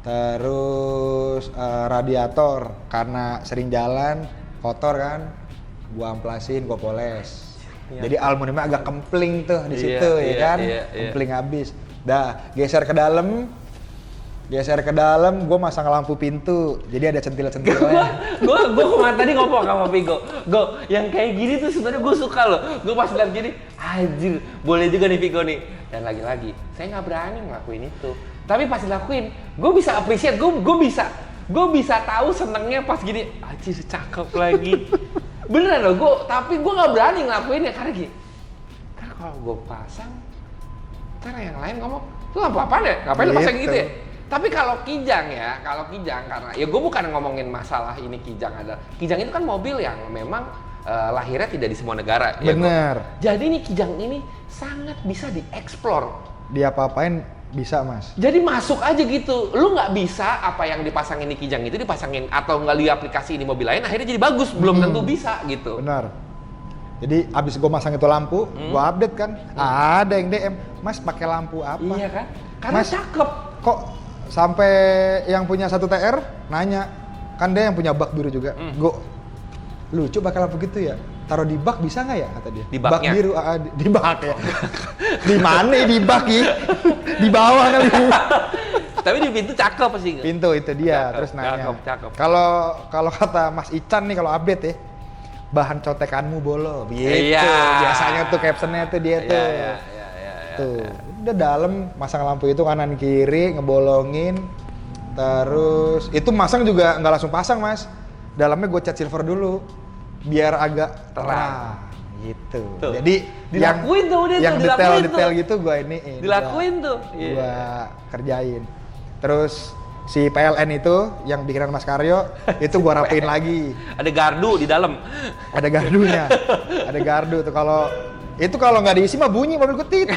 Terus radiator karena sering jalan kotor kan, gue amplasin, gue poles. Ya. Jadi aluminiumnya agak kempling tuh di situ ya kan, kempling habis. Dah geser ke dalam, gue masang lampu pintu, jadi ada centil-centilnya. Gue kemarin tadi ngomong sama Vigo, yang kayak gini tuh sebenarnya gue suka loh. Gue pas lihat gini, anjir, boleh juga nih Vigo nih. Dan lagi-lagi, saya nggak berani ngelakuin itu. Tapi pas dilakuin, gue bisa appreciate, gue bisa tahu senengnya pas gini, anjir cakep lagi. Beneran loh, tapi gue nggak berani ngelakuinnya karena gini. Karena kalau gue pasang, ntar yang lain ngomong, lu apa-apaan ya? Ngapain lu pasang gitu ya? Tapi kalau Kijang karena ya gue bukan ngomongin masalah ini Kijang itu kan mobil yang memang lahirnya tidak di semua negara. Bener. Ya, jadi nih Kijang ini sangat bisa dieksplor. Dia apa-apain bisa Mas. Jadi masuk aja gitu. Lu nggak bisa apa yang dipasangin di Kijang itu dipasangin atau nggak di aplikasi di mobil lain akhirnya jadi bagus. Belum tentu bisa gitu. Benar. Jadi abis gue masang itu lampu, gue update kan. Ada yang DM, Mas pakai lampu apa? Iya kan? Karena Mas, cakep. Kok sampai yang punya 1 TR nanya, kan dia yang punya bak biru juga. Gue lucu pakai lampu gitu ya. Taruh di bak bisa nggak ya kata dia. Di bak baknya? biru, di bak ya. Di mana di bak ya? Di bawah kali. Tapi di pintu cakep sih. Pintu itu dia, Cakep, terus nanya. cakep. Kalau kata Mas Ican nih, kalau update ya, bahan contekanmu bolo. Gitu. Iya. Biasanya tuh captionnya tuh dia tuh. Iya. Tuh, udah dalam masang lampu itu kanan kiri ngebolongin, terus itu masang juga nggak langsung pasang Mas, dalamnya gue cat silver dulu biar agak terang gitu. Tuh. Jadi Dilakuin tuh udah yang tuh, dilakuin detail-detail tuh. gitu gue ini Dilakuin tuh. gue kerjain. Terus si PLN itu yang bikinan Mas Karyo itu gue rapiin lagi. Ada gardu di dalam. Ada gardunya, ada gardu tuh kalau nggak diisi mah bunyi mobil gue tit.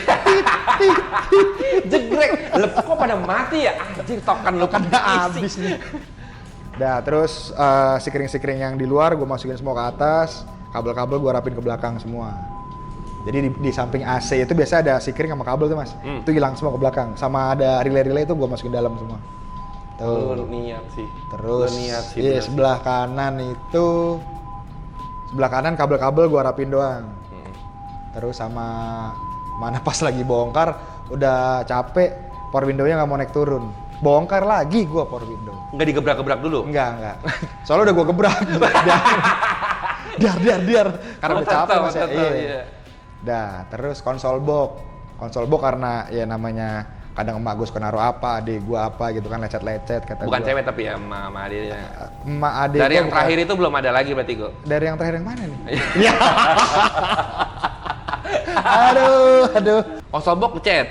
Jegrek. Lep, kok pada mati ya? Anjir, tokan lu kan Habis nih. Dah terus sikring-sikring yang di luar gue masukin semua ke atas, kabel-kabel gue rapin ke belakang semua. Jadi di samping AC itu biasa ada sikring sama kabel tuh Mas. Itu hilang semua ke belakang. Sama ada relay-relay itu gue masukin dalam semua. Tuh. Lu niat sih. Terus Lu niat sih. iya bener sih. sebelah kanan kabel-kabel gue rapin doang. Terus sama mana pas lagi bongkar udah capek, power window-nya nggak mau naik turun, bongkar lagi gua power window. Nggak digebrak-gebrak dulu? Enggak soalnya udah gua gebrak. Dar karena udah capek Mas ya. Iya. Dah terus konsol box karena ya namanya kadang emak gue suka naruh apa, adik gua apa gitu kan, lecet-lecet kata Bukan gua. cewek tapi ya sama adiknya. Emak adik Dari gua yang terakhir itu belum ada lagi berarti gue. Dari yang terakhir yang mana nih? Iya. aduh. Konsol box ngechat.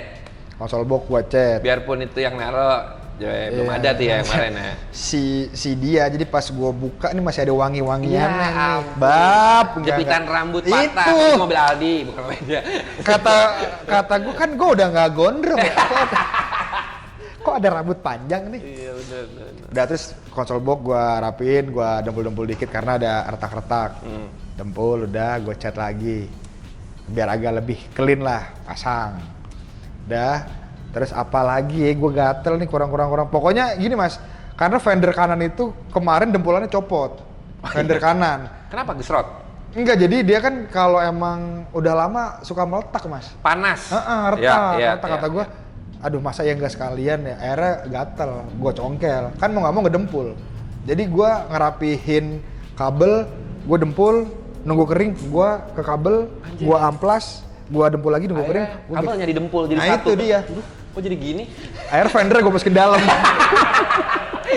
Konsol box gua cat. Biarpun itu yang naro, belum Iya. ada tuh ya yang kemarin ya. si dia jadi pas gua buka nih masih ada wangi-wangiannya Ya nih. ampun. Bab, Jepitan enggak. rambut patah. Itu. Itu mobil Aldi, bukan meja. Kata gua kan gua udah nggak gondrong ya. Kok ada rambut panjang nih? Iya benar. Udah terus konsol box gua rapiin, gua dempul-dempul dikit karena ada retak-retak. Dempul udah gua cat lagi. Biar agak lebih clean lah, pasang. Udah. Terus apa lagi ya, gue gatel nih kurang. Pokoknya gini Mas, karena fender kanan itu kemarin dempulannya copot. Fender kanan. Kenapa gesrot? Enggak, jadi dia kan kalau emang udah lama suka meletak Mas. Panas. Retak kata gue. Aduh masa ya enggak sekalian ya, akhirnya gatel, gue congkel. Kan mau nggak mau ngedempul. Jadi gue ngerapihin kabel, gue dempul, nunggu kering, gue ke kabel, gue amplas, gue dempul lagi nunggu kering. Kabelnya didempul jadi Nah satu. itu dia. Kok jadi gini? Akhirnya fender gue masukin dalam.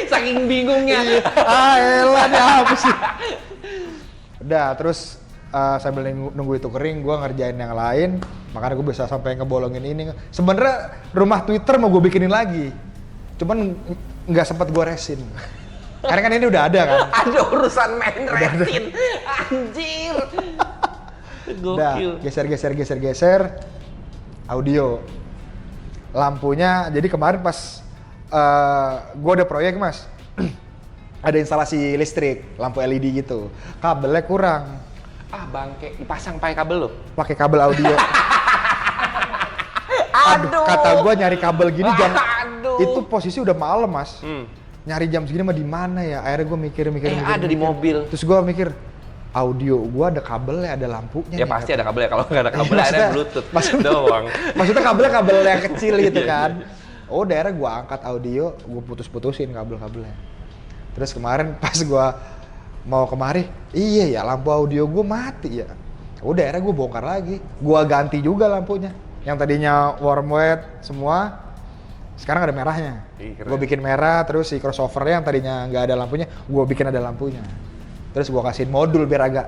Saking bingungnya. Elah nih apa sih? Udah terus sambil nunggu itu kering, gue ngerjain yang lain. Makanya gue bisa sampai ngebolongin ini. Sebenarnya rumah Twitter mau gue bikinin lagi, cuman nggak sempat gue resin. Karena kan ini udah ada kan. Ada urusan main resin. Anjir. Udah Gokil. geser. Audio. Lampunya, jadi kemarin pas gue ada proyek Mas. Ada instalasi listrik, lampu LED gitu. Kabelnya kurang. Ah bangke, dipasang pakai kabel lo. Pakai kabel audio. Aduh, kata gue nyari kabel gini jam itu posisi udah malam Mas. Nyari jam segini mah di mana ya? Akhirnya gue mikir. Ada di mobil. Terus gue mikir audio gue ada kabelnya, ada lampunya. Ya nih, pasti kata. ada kabelnya, kalau nggak ada kabel Iya, ada Bluetooth maksudnya- doang. Maksudnya kabelnya kabel yang kecil gitu Iya, kan. iya. Oh daerah gue angkat audio, gue putusin kabel-kabelnya. Terus kemarin pas gue mau kemari, iya ya lampu audio gue mati ya. Udah akhirnya gue bongkar lagi, gue ganti juga lampunya. Yang tadinya warm white semua, sekarang ada merahnya. Ih, keren. Gue bikin merah, terus si crossovernya yang tadinya nggak ada lampunya, gue bikin ada lampunya. Terus gue kasihin modul biar agak,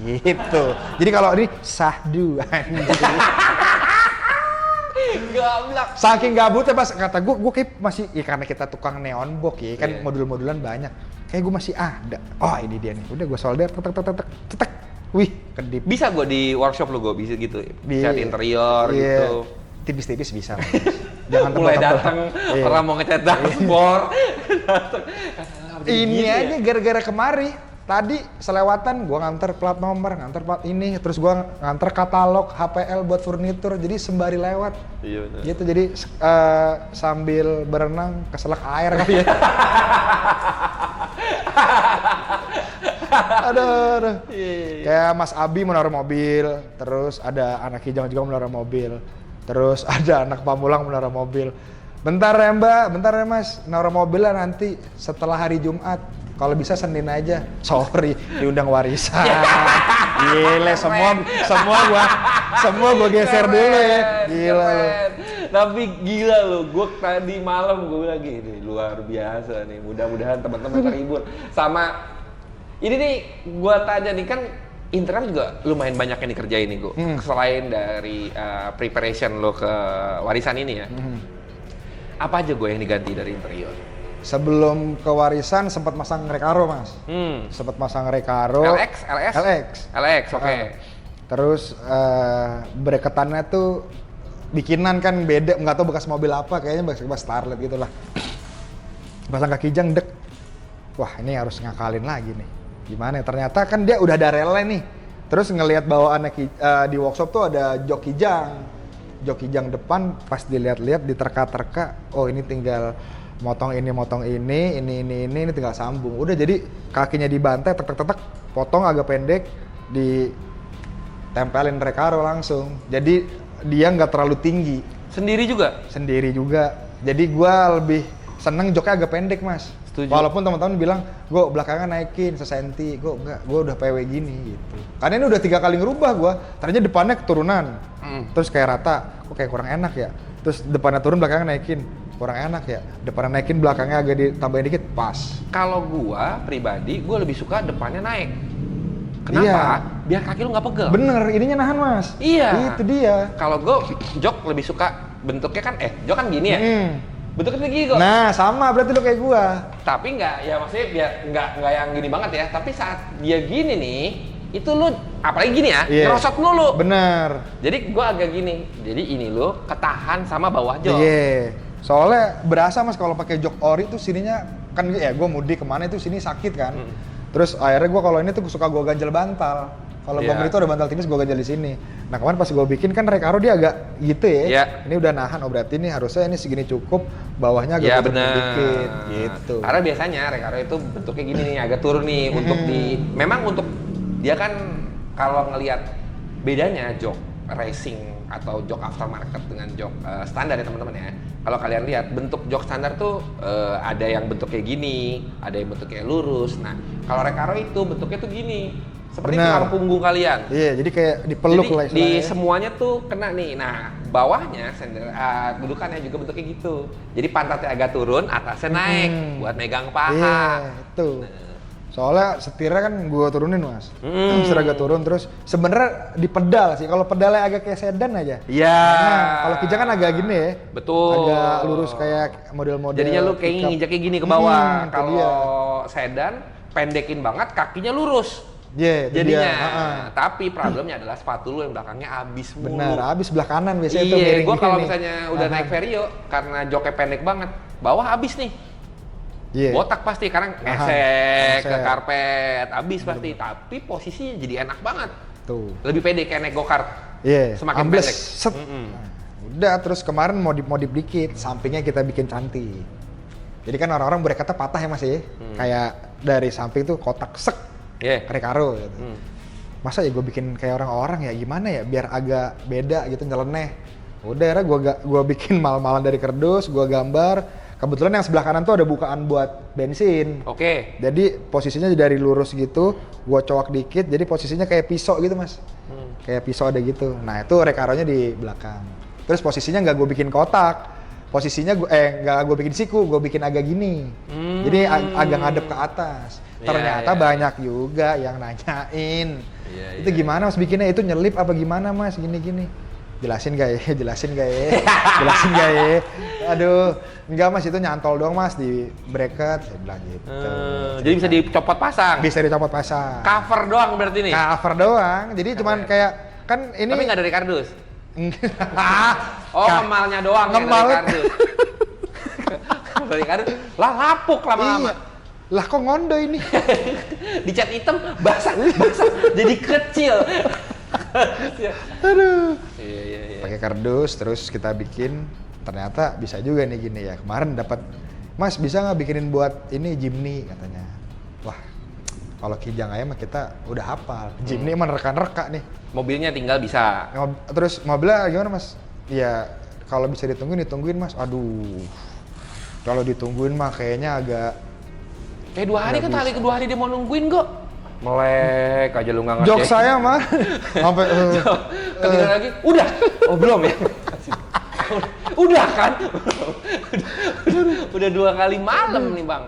gitu. Jadi kalau ini sahdu, anjir. Gablak. Saking gabutnya pas kata gue kayak masih, ya karena kita tukang neon box ya kan, Iya. modul-modulan banyak. Kayak gue masih ada. Oh ini dia nih. Udah gue solder, cetek. Wih, kedip. Bisa gue di workshop lo gue bisa gitu, Di- cat interior iya, gitu. Tipis-tipis bisa. Jangan Mulai tebal-tebal. datang Iya. orang mau ngecat dashboard. Ini Gini aja ya? gara-gara kemari. Tadi selewatan gua nganter plat nomor, nganter plat ini, terus gua nganter katalog HPL buat furnitur. Jadi sembari lewat. Iya benar. Gitu. Jadi sambil berenang keselak air kali ya. Aduh. Iya. Kayak Mas Abi mau naruh mobil, terus ada anak Kijang juga mau naruh mobil, terus ada anak Pamulang mau naruh mobil. Bentar ya Mbak, bentar ya Mas, naruh mobil lah nanti setelah hari Jumat. Kalau bisa Senin aja. Sorry, diundang warisan. Gile, semua gua geser dulu ya. Gila lu. Tapi gila lu, gue tadi malam gue bilang gini, luar biasa nih. Mudah-mudahan teman-teman terhibur. Sama ini nih, gue tanya nih kan internal juga lumayan banyak yang dikerjain nih gue. Selain dari preparation lo ke warisan ini ya. Apa aja gue yang diganti dari interior? Sebelum ke warisan sempat masang Recaro Mas. Sempat masang Recaro. LX, LS? LX, oke. Terus braketannya tuh bikinan kan beda, nggak tahu bekas mobil apa, kayaknya bekas Starlet gitulah. Pasang kaki Kijang dek. Wah ini harus ngakalin lagi nih. Gimana ya? Ternyata kan dia udah ada relnya nih. Terus ngelihat bawaannya di workshop tuh ada jok Kijang depan, pas dilihat-lihat diterka-terka, oh ini tinggal motong ini tinggal sambung. Udah jadi kakinya dibantai, tek, potong agak pendek, ditempelin Recaro langsung. Jadi dia nggak terlalu tinggi. Sendiri juga? Sendiri juga. Jadi gua lebih seneng joknya agak pendek Mas. Setuju. Walaupun teman-teman bilang, gua belakangan naikin sesenti, gua enggak, gua udah PW gini gitu. Karena ini udah 3 kali ngerubah gua. Ternyata depannya keturunan. Terus kayak rata, kok kayak kurang enak ya. Terus depannya turun, belakangnya naikin, kurang enak ya. Depannya naikin, belakangnya agak ditambahin dikit, pas. Kalau gua pribadi, gua lebih suka depannya naik. Kenapa? Iya. Biar kaki lu nggak pegel. Bener, ininya nahan Mas. Iya. Itu dia. Kalau gua jok lebih suka bentuknya kan, jok kan gini ya. Bentuknya gini kok. Nah, sama berarti lu kayak gua. Tapi nggak, ya maksudnya biar nggak yang gini banget ya. Tapi saat dia gini nih, itu lu apalagi gini ya, ngerosot mulu. Bener. Jadi gua agak gini. Jadi ini lu ketahan sama bawah jok. Iya. Soalnya berasa Mas kalau pakai jok ori tuh sininya kan ya gua mudik kemana itu sini sakit kan. Terus akhirnya gua kalau ini tuh suka gua ganjel bantal. Kalau bomber itu ada bantal tipis gua ganjel di sini. Nah kemarin pas gua bikin kan Recaro dia agak gitu ya. Ini udah nahan, oh berarti ini harusnya ini segini cukup, bawahnya agak dikit gitu. Karena biasanya Recaro itu bentuknya gini nih, agak turun nih untuk memang untuk dia kan kalau ngelihat bedanya jok racing atau jok aftermarket dengan jok standar ya teman-teman ya. Kalau kalian lihat bentuk jok standar tuh ada yang bentuknya gini, ada yang bentuknya lurus. Nah, kalau Recaro itu bentuknya tuh gini. Seperti tulang punggung kalian. Iya, jadi kayak dipeluk lah istilahnya. Di semuanya tuh kena nih. Nah, bawahnya dudukannya juga bentuknya gitu. Jadi pantatnya agak turun, atasnya naik buat megang paha. Iya, itu. Soalnya setirnya kan gua turunin Mas. Setir agak turun terus sebenarnya di pedal sih. Kalau pedalnya agak kayak sedan aja. Iya. Nah, kalau Kijang kan agak gini ya. Betul. Agak lurus kayak model-model. Jadinya lu kayak nginjaknya gini ke bawah. Kalau sedan pendekin banget, kakinya lurus. Jadinya. Tapi problemnya adalah sepatu lu yang belakangnya abis mulu. Benar, abis sebelah kanan biasanya tuh miring. Iya, gua kalau misalnya udah naik Vario karena joknya pendek banget, bawah abis nih. Botak pasti karena ngesek ke karpet, abis pasti. Tapi posisinya jadi enak banget. Tuh. Lebih pede kayak naik go-kart. Semakin ambles, pendek. Nah, udah terus kemarin modif dikit, sampingnya kita bikin cantik. Jadi kan orang-orang berkata patah ya Mas ya. Kayak dari samping tuh kotak sek. Recaro gitu. Masa ya gue bikin kayak orang-orang ya gimana ya biar agak beda gitu nyeleneh. Udah ya gue bikin mal-malan dari kardus, gue gambar. Kebetulan yang sebelah kanan tuh ada bukaan buat bensin. Jadi posisinya dari lurus gitu, gue cowok dikit, jadi posisinya kayak pisau gitu Mas. Kayak pisau ada gitu. Nah itu Recaro-nya di belakang. Terus posisinya nggak gue bikin kotak. Posisinya nggak gue bikin siku, gue bikin agak gini. Jadi agak ngadep ke atas. Ternyata banyak juga yang nanyain. Itu gimana Mas bikinnya? Itu nyelip apa gimana Mas? Gini-gini. Jelasin gak ya? Aduh, enggak Mas, itu nyantol doang Mas di bracket, saya bilang gitu. Jadi bisa dicopot pasang? Bisa dicopot pasang. Cover doang berarti nih? Cover doang, jadi cuman kayak, kan ini... Tapi nggak dari kardus? Ngemalnya doang ngemal. Ya dari kardus? Dari kardus, lah lapuk lama-lama. Lah kok ngondo ini? Dicat hitam, basah, jadi kecil. Aduh. Iya. Pakai kardus, terus kita bikin. Ternyata bisa juga nih gini ya. Kemarin dapat, Mas bisa nggak bikinin buat ini Jimny katanya. Wah, Kalau Kijang Ayam mah kita udah hafal. Jimny mah nerka-nerka nih. Mobilnya tinggal bisa. Terus mobilnya gimana mas? Ya kalau bisa ditungguin mas. Aduh, kalau ditungguin mah kayaknya agak. Kayak 2 hari kan kali kedua hari dia mau nungguin kok. Melek aja lu nggak ngerti. Jok saya mah sampai Ketika lagi, udah. Oh belum ya? Udah kan? Udah 2 kali malam nih bang.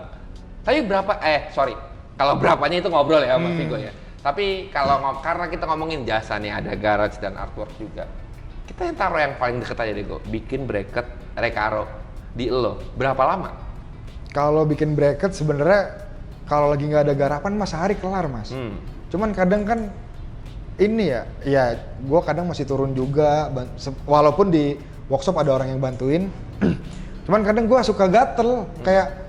Tapi berapa? Sorry. Kalau berapanya itu ngobrol ya sama Vigo ya. Tapi kalau karena kita ngomongin jasa nih, ada garage dan artwork juga. Kita yang taruh yang paling deket aja deh Go. Bikin bracket Recaro di lo. Berapa lama? kalau bikin bracket sebenarnya kalau lagi nggak ada garapan mas sehari kelar mas. Cuman kadang kan ini ya gue kadang masih turun juga, walaupun di workshop ada orang yang bantuin. Cuman kadang gue suka gatel, kayak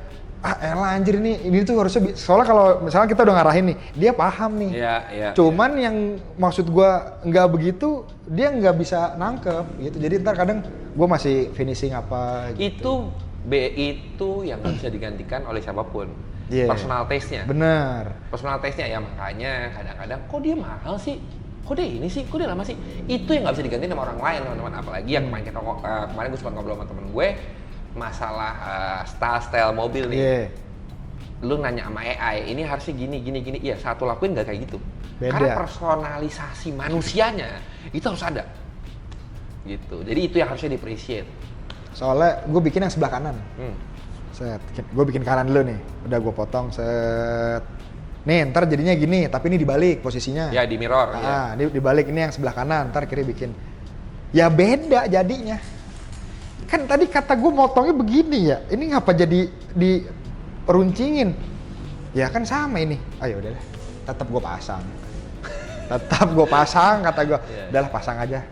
elah anjir ini tuh harusnya soalnya kalau misalnya kita udah ngarahin nih, dia paham nih. Iya. Cuman yang maksud gue nggak begitu, dia nggak bisa nangkep gitu. Jadi ntar kadang gue masih finishing apa gitu. Itu yang nggak bisa digantikan oleh siapapun. Personal taste-nya. Bener. Personal taste-nya ya, makanya kadang-kadang kok dia mahal sih? Kok dia ini sih? Kok dia lama sih? Itu yang nggak bisa diganti sama orang lain, teman-teman. Apalagi yang kemarin gue sempat ngobrol sama temen gue masalah style mobil nih. Lu nanya sama AI, ini harusnya gini. Iya, satu lakuin nggak kayak gitu. Beda. Karena personalisasi manusianya itu harus ada. Gitu. Jadi itu yang harusnya di-appreciate. Soalnya gue bikin yang sebelah kanan. Set, gue bikin kanan dulu nih, udah gue potong, set. Nih ntar jadinya gini, tapi ini dibalik posisinya. Ya di mirror. Ini dibalik, ini yang sebelah kanan, ntar kiri bikin. Ya beda jadinya. Kan tadi kata gue motongnya begini ya, ini ngapa jadi diperuncingin? Ya kan sama ini. Ayo udah deh, tetap gue pasang. Tetap gue pasang, kata gue. Udahlah pasang aja.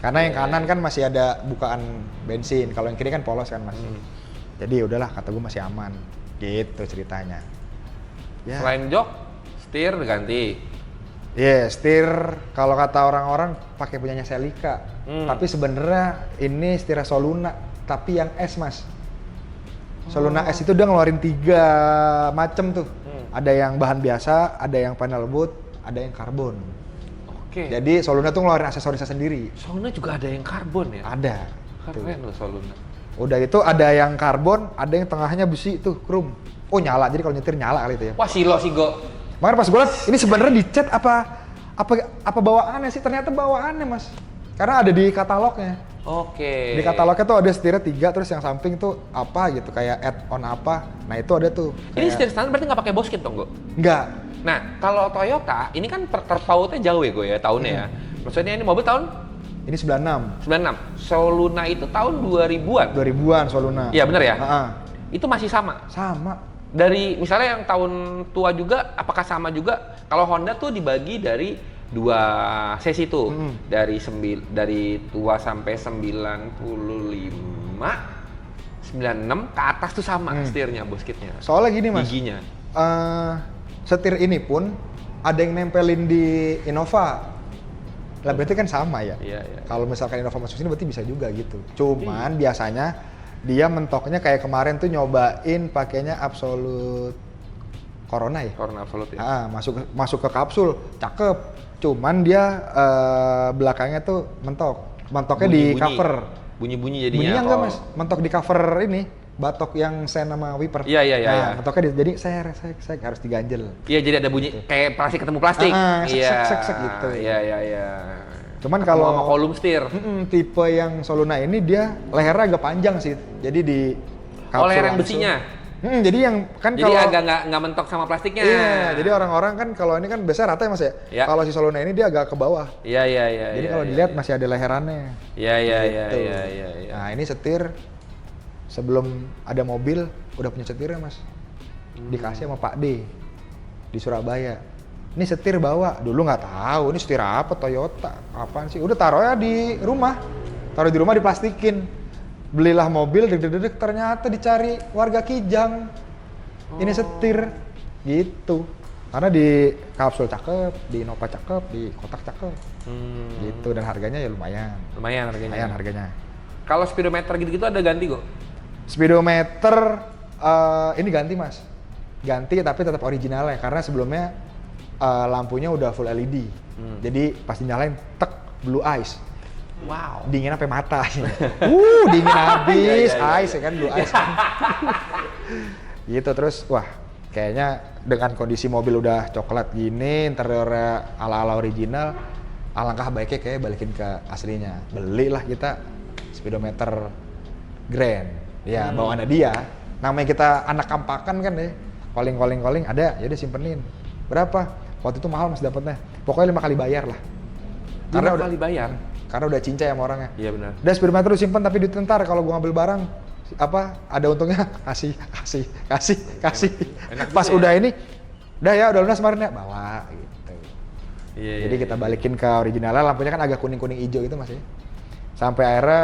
Karena yang kanan kan masih ada bukaan bensin, kalau yang kiri kan polos kan masih. Jadi udahlah, kata gue masih aman, gitu ceritanya. Ya. Selain jok, setir ganti. Setir kalau kata orang-orang pakai punyanya Celica. Tapi sebenarnya ini setir Soluna, tapi yang S mas. Soluna S itu dia ngeluarin 3 macem tuh. Ada yang bahan biasa, ada yang panel wood, ada yang karbon. Oke. Jadi Soluna tuh ngeluarin aksesorisnya sendiri. Soluna juga ada yang karbon ya? Ada. Keren loh Soluna. Udah itu ada yang karbon, ada yang tengahnya besi tuh, chrome. Oh nyala, jadi kalau nyetir nyala kali itu ya. Wah silo sih Go. Makanya pas gue liat, ini sebenarnya dicat apa bawaannya sih? Ternyata bawaannya mas. Karena ada di katalognya. Oke. Di katalognya tuh ada setirnya 3, terus yang samping tuh apa gitu, kayak add-on apa. Nah itu ada tuh. Ini setir standar berarti nggak pakai bosket dong Go? Enggak. Nah kalau Toyota, ini kan terpautnya jauh ya Go ya tahunnya ya. Maksudnya ini mobil tahun? Ini 96. 96. Soluna itu tahun 2000-an? 2000-an Soluna. Iya bener ya? Itu masih sama? Sama. Dari misalnya yang tahun tua juga, apakah sama juga? Kalau Honda tuh dibagi dari 2 sesi tuh, dari tua sampai 95, 96 ke atas tuh sama setirnya, bosketnya. Soalnya gini mas, giginya. Setir ini pun ada yang nempelin di Innova. Lah berarti kan sama ya. Iya. Kalau misalkan Innova masuk sini berarti bisa juga gitu. Cuman biasanya dia mentoknya kayak kemarin tuh nyobain pakainya Absolute Corona ya. Corona Absolute ya. Masuk ke kapsul, cakep. Cuman dia belakangnya tuh mentoknya di cover. Bunyi-bunyi jadinya. Bunyinya enggak mas, mentok di cover ini. Batok yang sen sama wiper. Iya. Mentoknya jadi saya harus diganjel. Iya, jadi ada bunyi kayak plastik ketemu plastik. Sek gitu. Iya. Cuman kalau sama kolom setir. Tipe yang Soluna ini dia lehernya agak panjang sih. Jadi di kapsul leher yang langsung. besinya. Jadi yang kan jadi kalau agak nggak mentok sama plastiknya. Iya, jadi orang-orang kan kalau ini kan biasanya rata ya mas ya. Iya. Kalau si Soluna ini dia agak ke bawah. Iya. Jadi kalau dilihat masih ada leherannya. Iya. Nah ini setir sebelum ada mobil udah punya setirnya mas. Dikasih sama Pak D di Surabaya. Ini setir bawa, dulu nggak tahu ini setir apa Toyota, apaan sih? Udah taruhnya di rumah, diplastikin. Belilah mobil, deg-deg ternyata dicari warga Kijang. Ini setir, gitu. Karena di kapsul cakep, di Innova cakep, di kotak cakep, gitu. Dan harganya ya lumayan. Lumayan harganya. Kalau speedometer gitu-gitu ada ganti kok? Speedometer ini ganti mas. Ganti tapi tetap originalnya karena sebelumnya lampunya udah full LED. Jadi pas dinyalain, tek, blue ice. Wow. Dingin sampai mata. Dingin habis, ice ya kan, blue ice. Gitu terus, wah kayaknya dengan kondisi mobil udah coklat gini, interiornya ala-ala original, alangkah baiknya kayak balikin ke aslinya. Belilah kita speedometer Grand. Ya bawaannya dia. Namanya kita anak kampakan kan ya. Calling ada, ya udah simpenin. Berapa? Waktu itu mahal Mas dapatnya. Pokoknya 5 kali bayar lah. 5 kali bayar? Karena udah cincai sama orangnya. Iya benar. Udah speedometer lu simpen tapi duit ntar kalau gua ngambil barang ada untungnya kasih. Enak Pas juga udah ini, udah lunas kemarin ya, bawa gitu. Iya, Jadi kita balikin ke originalnya, lampunya kan agak kuning hijau gitu Mas ya. Sampai akhirnya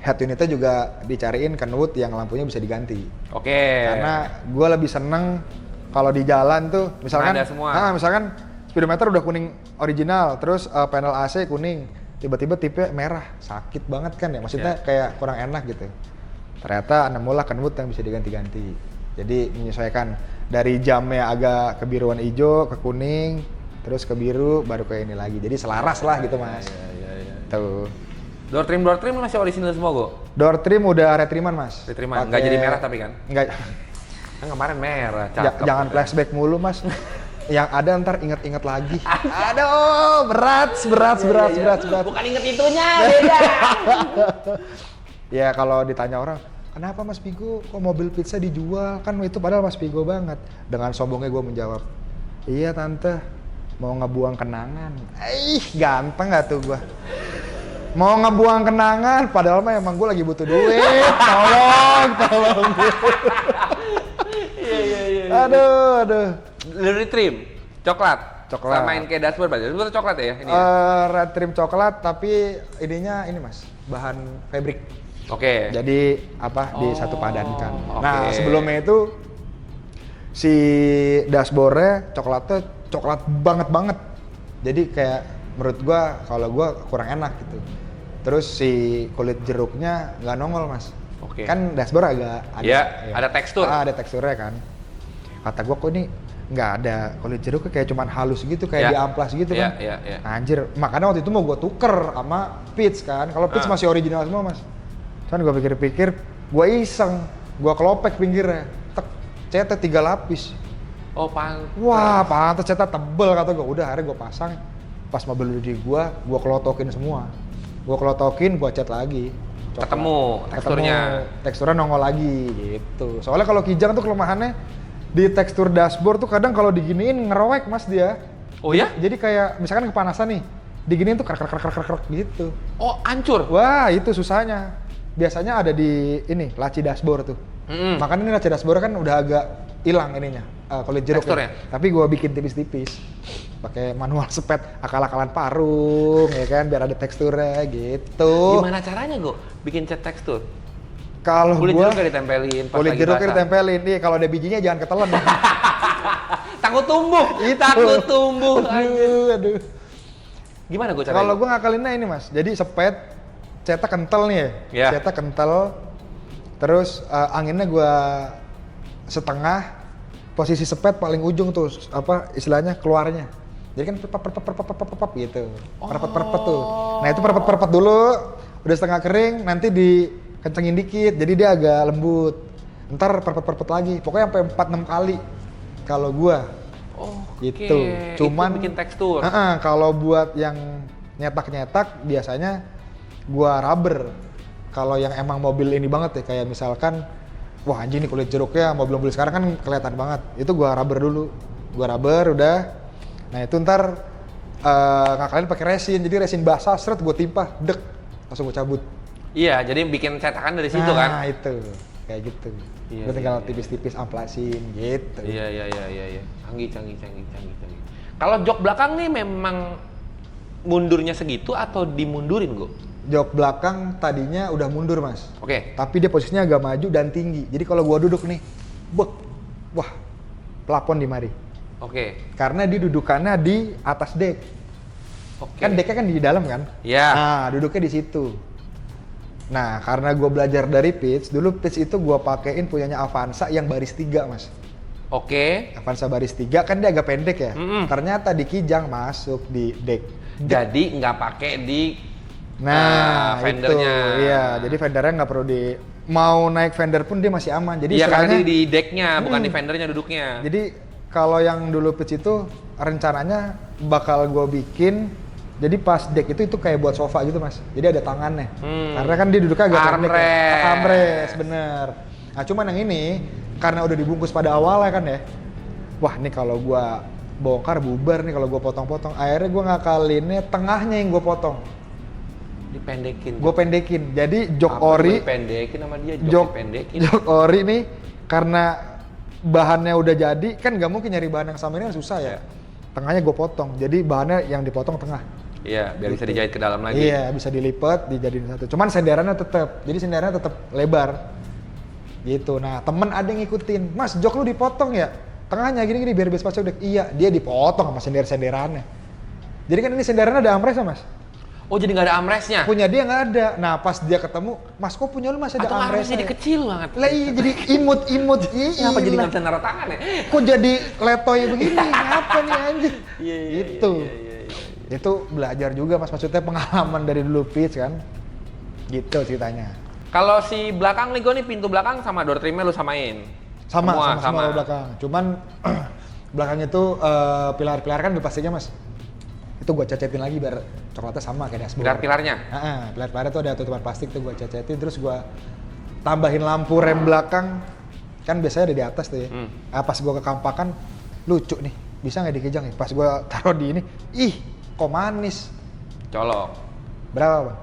head unitnya juga dicariin Kenwood yang lampunya bisa diganti. Oke. Karena gue lebih seneng kalau di jalan tuh, misalkan, ada semua. Misalkan speedometer udah kuning original, terus panel AC kuning, tiba-tiba tipe merah, sakit banget kan ya, maksudnya kayak kurang enak gitu. Ternyata nemulah Kenwood yang bisa diganti-ganti. Jadi menyesuaikan dari jamnya agak kebiruan hijau ke kuning, terus ke biru, baru kayak ini lagi. Jadi selaras lah gitu Mas. Iya. Tuh. Door trim masih original semua kok? Door trim udah retriman Mas. Retriman, nggak jadi merah tapi kan? Nggak. Kan kemarin merah, cakep. Jangan flashback mulu Mas. Yang ada ntar inget-inget lagi. Aduh, berat. Bukan inget itunya, beda. Ya kalau ditanya orang, kenapa Mas Pigo kok mobil pizza dijual? Kan itu padahal Mas Pigo banget. Dengan sombongnya gue menjawab, iya tante, mau ngebuang kenangan. Ganteng gak tuh gue? Mau ngebuang kenangan, padahal mah emang gue lagi butuh duit. Tolong. Iya. Aduh. Dari trim, coklat. Coklat. Samain kayak dashboard berarti. Itu coklat ya ini? Red trim coklat, tapi ininya ini Mas, bahan fabric. Oke. Jadi disatu padankan. Oke. Nah sebelumnya itu si dashboardnya coklatnya coklat banget. Jadi kayak menurut gua kalau gua kurang enak gitu. Terus si kulit jeruknya nggak nongol Mas. Oke. Kan dashboard agak ada. Iya, ada tekstur. Ada teksturnya kan. Kata gua kok ini nggak ada kulit jeruknya, kayak cuman halus gitu, kayak diamplas gitu kan. Iya. Anjir, makanya waktu itu mau gua tuker sama Pitch kan. Kalau Pitch masih original semua Mas. Cuman gua pikir-pikir, gua iseng, gua kelopek pinggirnya. Tek, cetak 3 lapis. Oh, pantes. Wah, pantes cetak tebel kata gua. Udah akhirnya gua pasang. Pas mobil udah di gua kelotokin semua. Gua kelotokin, gua cat lagi. Ketemu teksturnya nongol lagi gitu. Soalnya kalau Kijang tuh kelemahannya di tekstur dashboard tuh kadang kalau diginiin ngerowek Mas dia. Oh ya? Jadi kayak misalkan kepanasan nih, diginiin tuh krek gitu. Oh, hancur. Wah, itu susahnya. Biasanya ada di ini laci dashboard tuh. Makanya ini laci dashboard kan udah agak hilang ininya, kulit jeruknya. Tapi gua bikin tipis-tipis. Pakai manual sepet, akal-akalan parung ya kan, biar ada teksturnya gitu. Gimana caranya Go bikin cat tekstur? Kalau kulit gua jeruknya ditempelin pas kulit lagi jeruknya basah. ditempelin. Nih kalau ada bijinya jangan ketelen. Takut tumbuh. Takut tumbuh. Aduh. Gimana Go caranya? Kalau gua ngakalinnya ini Mas, jadi sepet cetak kental nih ya. Cetak kental. Terus anginnya gua setengah, posisi sepet paling ujung tuh istilahnya keluarnya. Jadi kan perpet gitu. Perpet tuh. Nah, itu perpet dulu, udah setengah kering, nanti dikencengin dikit. Jadi dia agak lembut. Ntar perpet lagi. Pokoknya sampai 4-6 kali kalau gua. Oh, gitu. Cuman itu bikin tekstur. Kalau buat yang nyetak biasanya gua rubber. Kalau yang emang mobil ini banget ya, kayak misalkan wah anjing nih kulit jeruknya mobil-mobil sekarang kan kelihatan banget. Itu gua rubber dulu. Gua rubber udah. Nah itu ntar ngakalin pakai resin. Jadi resin basah seret gua timpa, dek, langsung gua cabut. Iya, jadi bikin cetakan dari situ kan. Nah, itu. Kayak gitu. Iya, Gua tinggal tipis-tipis amplasin gitu. Iya. Canggih. Kalau jok belakang nih memang mundurnya segitu atau dimundurin, Go? Jok belakang tadinya udah mundur, Mas. Oke. Tapi dia posisinya agak maju dan tinggi. Jadi kalau gua duduk nih, wah, plafon di mari. Oke. Karena dia dudukannya di atas dek. Oke. Kan deknya kan di dalam kan? Iya. Nah, duduknya di situ. Nah, karena gua belajar dari Pitch, dulu Pitch itu gua pakein punyanya Avanza yang baris 3, Mas. Oke. Avanza baris 3 kan dia agak pendek ya. Ternyata di kijang masuk di deck. Jadi nggak pakai di Nah, fendernya. itu. Iya, jadi fendernya nggak perlu mau naik fender pun dia masih aman. Jadi Iya, karena istilahnya di decknya, bukan di fendernya duduknya. Jadi kalau yang dulu pitch itu rencananya bakal gue bikin jadi pas deck itu kayak buat sofa gitu mas. Jadi ada tangannya. Karena kan dia duduknya agak pendek ya. Armrest, bener. Nah cuman yang ini karena udah dibungkus pada awalnya kan ya. Wah nih kalau gue bongkar bubar nih kalau gue potong-potong. Akhirnya gue ngakalinnya tengahnya yang gue potong. Dipendekin. Gue pendekin. Jadi jok Apa ori. dipendekin sama dia, dipendekin. Jok ori nih karena bahannya udah jadi kan nggak mungkin nyari bahan yang sama ini kan susah ya. Tengahnya gue potong. Jadi bahannya yang dipotong tengah. Iya, biar bisa Gitu. dijahit ke dalam lagi. Iya, bisa dilipat, dijadiin satu. Cuman senderannya tetap. Jadi senderannya tetap lebar. Gitu. Nah, temen ada yang ngikutin. Mas, jok lu dipotong ya? Tengahnya gini-gini biar best udah. Iya, dia dipotong sama senderannya. Jadi kan ini senderannya ada armrest Mas. Oh, jadi nggak ada armrestnya? Punya dia nggak ada. Nah, pas dia ketemu, Mas kok punya lu masih ada Atau armrestnya armrestnya? jadi kecil banget? Lah iya, jadi imut-imut. Kenapa jadi nggak bisa naruh tangan ya? Kok jadi letoy begini? Apa nih anjing? Iya, Itu. Itu belajar juga Mas, maksudnya pengalaman dari dulu pitch kan. Gitu ceritanya. Kalau si belakang nih, gue nih pintu belakang sama door trimnya lu samain? Sama belakang. Cuman belakangnya tuh pilar-pilar kan udah pastinya Mas. Itu gua cacetin lagi biar coklatnya sama kayak dashboard. Pilar-pilarnya? Pilar-pilarnya tuh ada tutupan plastik tuh gua cacetin, terus gua tambahin lampu rem belakang. Kan biasanya ada di atas tuh ya. Pas gua kekampakan, lucu nih. Bisa nggak dikejang ya? Pas gua taruh di ini, ih kok manis. Colok. Berapa Bang?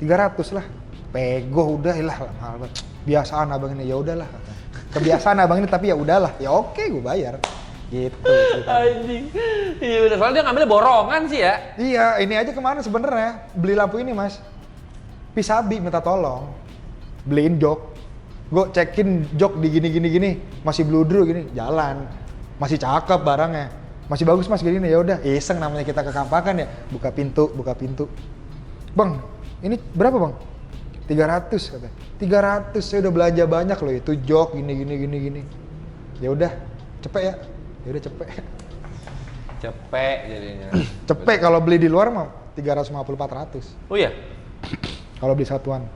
300 lah. Pego udah lah mahal banget. Biasaan abang ini ya udahlah. Kebiasaan abang ini tapi ya udahlah. Ya oke gua bayar. Gitu. Anjing. Iya bener, soalnya dia ngambilnya borongan sih ya. Iya, ini aja kemarin sebenarnya beli lampu ini Mas. Pisabi minta tolong. Beliin jok. Gue cekin jok di gini, masih bludru gini, jalan. Masih cakep barangnya. Masih bagus Mas gini ya udah, iseng namanya kita ke Kampakan ya. Buka pintu. Bang, ini berapa Bang? 300 katanya. 300, saya udah belanja banyak loh itu jok gini. Ya udah, cepet ya. Ya udah cepet. Cepet jadinya. Cepet kalau beli di luar mah 350-400. Oh iya? Kalau beli satuan.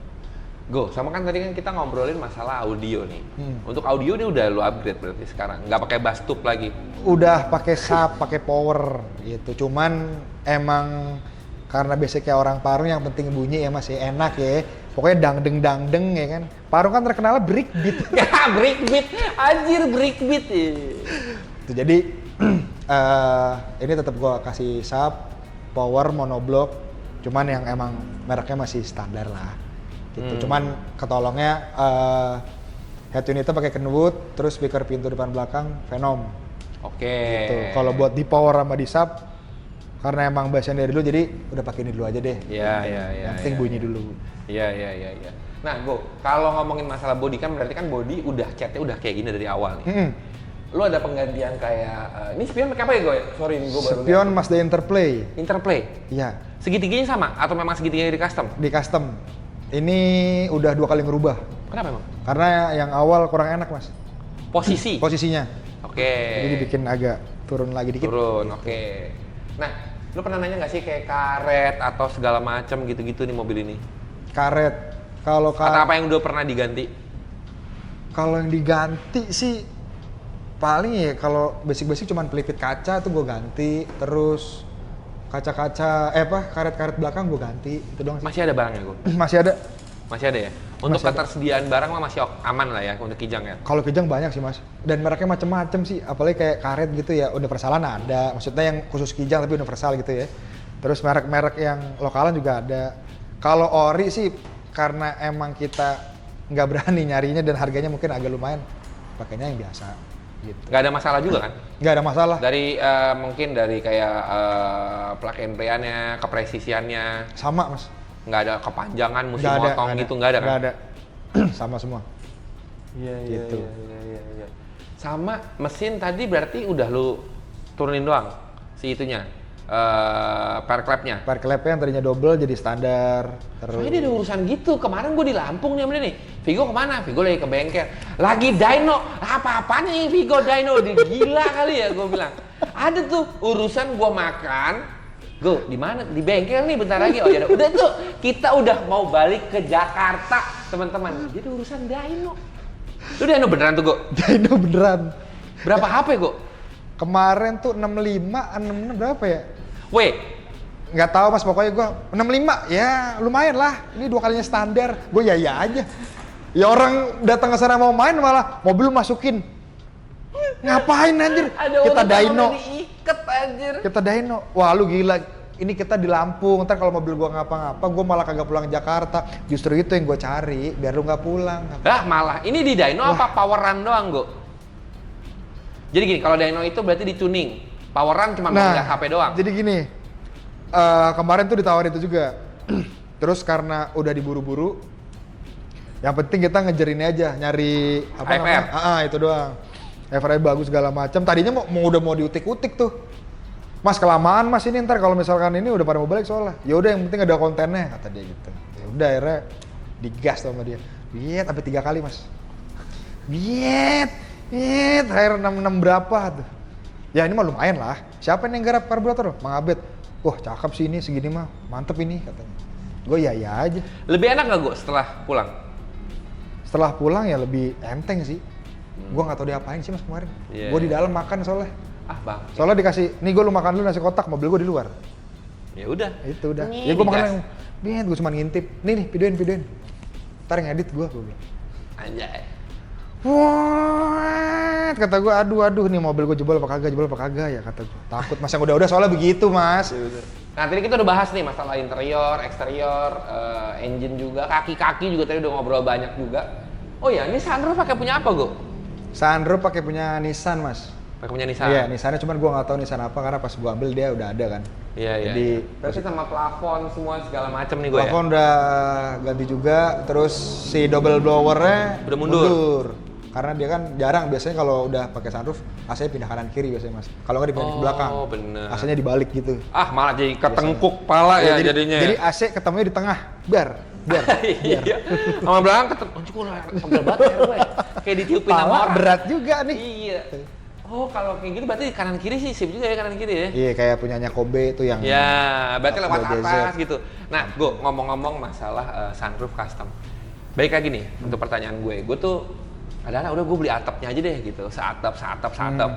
Go, sama kan tadi kan kita ngobrolin masalah audio nih. Untuk audio dia udah lu upgrade berarti sekarang, nggak pakai bass tube lagi. Udah pakai sub, pakai power gitu. Cuman emang karena basicnya orang Parung yang penting bunyi ya masih enak ya. Pokoknya dangdeng ya kan. Parung kan terkenalnya breakbeat. Ya, breakbeat. Anjir, breakbeat. Tuh, jadi ini tetap gua kasih sub, power, monoblock. Cuman yang emang mereknya masih standar lah. Gitu. Cuman ketolongnya head unitnya pakai Kenwood, terus speaker pintu depan belakang Venom. Oke. Gitu. Kalau buat di power sama di sub, karena emang bassnya dari dulu, jadi udah pakai ini dulu aja deh. Iya. Yang penting bunyi dulu. Iya. Nah, Go, kalau ngomongin masalah body kan berarti kan body udah catnya udah kayak gini dari awal nih. Lu ada penggantian kayak ini spion pakai apa ya, Go? Sorry, gue baru Spion Mazda Interplay. Interplay. Iya. Segitiganya sama atau memang segitiganya di custom? Di custom. Ini udah 2 kali ngerubah. Kenapa emang? Karena yang awal kurang enak Mas. Posisi. Posisinya. Oke. Jadi dibikin agak turun lagi dikit. Turun, oke. Nah, lu pernah nanya nggak sih kayak karet atau segala macam gitu-gitu nih mobil ini? Karet. Kalau Atau apa yang udah pernah diganti? Kalau yang diganti sih paling ya kalau basic-basic cuman pelipit kaca tuh gue ganti, terus kaca-kaca karet-karet belakang gue ganti, itu doang sih. Masih ada barangnya, Go? Masih ada. Masih ada ya? Untuk Masih ada. ketersediaan barang mah masih aman lah ya untuk Kijang ya? Kalau Kijang banyak sih Mas, dan mereknya macem-macem sih, apalagi kayak karet gitu ya, universalan ada, maksudnya yang khusus Kijang tapi universal gitu ya. Terus merek-merek yang lokalan juga ada. Kalau ori sih karena emang kita nggak berani nyarinya dan harganya mungkin agak lumayan, pakainya yang biasa gitu. Nggak ada masalah juga kan? Nggak ada masalah. Dari mungkin dari kayak plug and play-annya, kepresisiannya, Sama Mas. nggak ada kepanjangan, mesti Nggak ada, motong gitu, nggak ada kan? Nggak ada. Sama semua. Iya, Gitu. Sama mesin tadi berarti udah lu turunin doang si itunya, Pair clampnya. Pair clamp yang tadinya double jadi standar. Terus Soalnya dia ada urusan gitu. Kemarin gue di Lampung nih sama dia nih. Vigo kemana? Vigo lagi ke bengkel. Lagi dyno. Apa-apanya nih Vigo dyno? Gila kali ya gue bilang. Ada tuh urusan gue makan. Go, di mana? Di bengkel nih bentar lagi. Oh ya udah tuh. Kita udah mau balik ke Jakarta, teman-teman. Jadi urusan dyno. Lu dyno beneran tuh, Go? dyno beneran. Berapa HP, Go? Kemarin tuh 65, 66 berapa ya? Weh, Nggak tahu mas, pokoknya gue 65, ya lumayan lah. Ini 2 kalinya standar, gue ya aja. Ya orang datang ke sana mau main malah mobil lu masukin. Ngapain anjir? ada Kita urusan dyno. udah diiket anjir. Kita dyno. Wah lu gila. Ini kita di Lampung, ntar kalau mobil gua ngapa-ngapa, gua malah kagak pulang ke Jakarta. Justru itu yang gua cari, biar lu nggak pulang. Malah ini di dyno apa power run doang, Go? Jadi gini, kalau dyno itu berarti di tuning. Power run cuma mengangkat HP doang. Jadi gini, kemarin tuh ditawarin itu juga. Terus karena udah diburu-buru, yang penting kita ngejar ini aja, nyari apa HFR. namanya? Itu doang. HFR bagus segala macam. Tadinya udah mau diutik-utik tuh. Mas kelamaan mas ini ntar kalau misalkan ini udah pada mau balik soalnya. Ya udah yang penting ada kontennya kata dia gitu. Ya udah akhirnya digas sama dia. Biet sampai 3 kali mas. Biet akhir 66 berapa tuh. Ya ini mah lumayan lah. Siapa yang garap karburator? Mang Abed. Wah cakep sih ini segini mah. Mantep ini katanya. Gue ya aja. Lebih enak nggak, Go, setelah pulang? Setelah pulang ya lebih enteng sih. Gue nggak tahu dia apain sih mas kemarin. Yeah. Gue di dalam makan soalnya. Bang. Soalnya dikasih, nih gue lu makan dulu nasi kotak, mobil gue di luar. Ya udah. Itu udah. Nih, Ya gue makan digas. yang, Biet gue cuma ngintip. Nih videoin. Ntar yang edit gue bilang. Anjay. Wah, kata gue, aduh nih mobil gue jebol apa kagak ya kata gue. Takut mas yang udah soalnya begitu mas. Nah tadi kita udah bahas nih masalah interior, eksterior, engine juga, kaki-kaki juga tadi udah ngobrol banyak juga. Oh ya, ini sunroof pakai punya apa, Go? Sunroof pakai punya Nissan mas. Pakai punya Nissan. Iya, Nissannya cuman gue nggak tahu Nissan apa karena pas gue ambil dia udah ada kan. Iya. Jadi berarti sama plafon semua segala macam nih, Go, ya. plafon udah ganti juga, terus si double blowernya Udah mundur. Karena dia kan jarang, biasanya kalau udah pakai sunroof AC-nya pindah kanan kiri biasanya mas. Kalau nggak dipindah ke belakang. Oh bener. AC-nya dibalik gitu. Malah jadi ketengkuk pala ya jadinya. Jadi AC ketemunya di tengah. Biar. Iya. Sama belakang ketemu. Anjir gua pegel banget ya gue. Kayak ditiupin sama Pala orang. berat juga nih. Iya. Oh kalau kayak gitu berarti kanan kiri sih sip juga ya kanan kiri ya. Iya kayak punyanya Kobe itu yang. Ya, berarti lewat Kobe atas GZ. gitu. Nah, gue ngomong-ngomong masalah sunroof custom. Baik lagi nih untuk pertanyaan gue tuh adalah udah gue beli atapnya aja deh gitu, seatap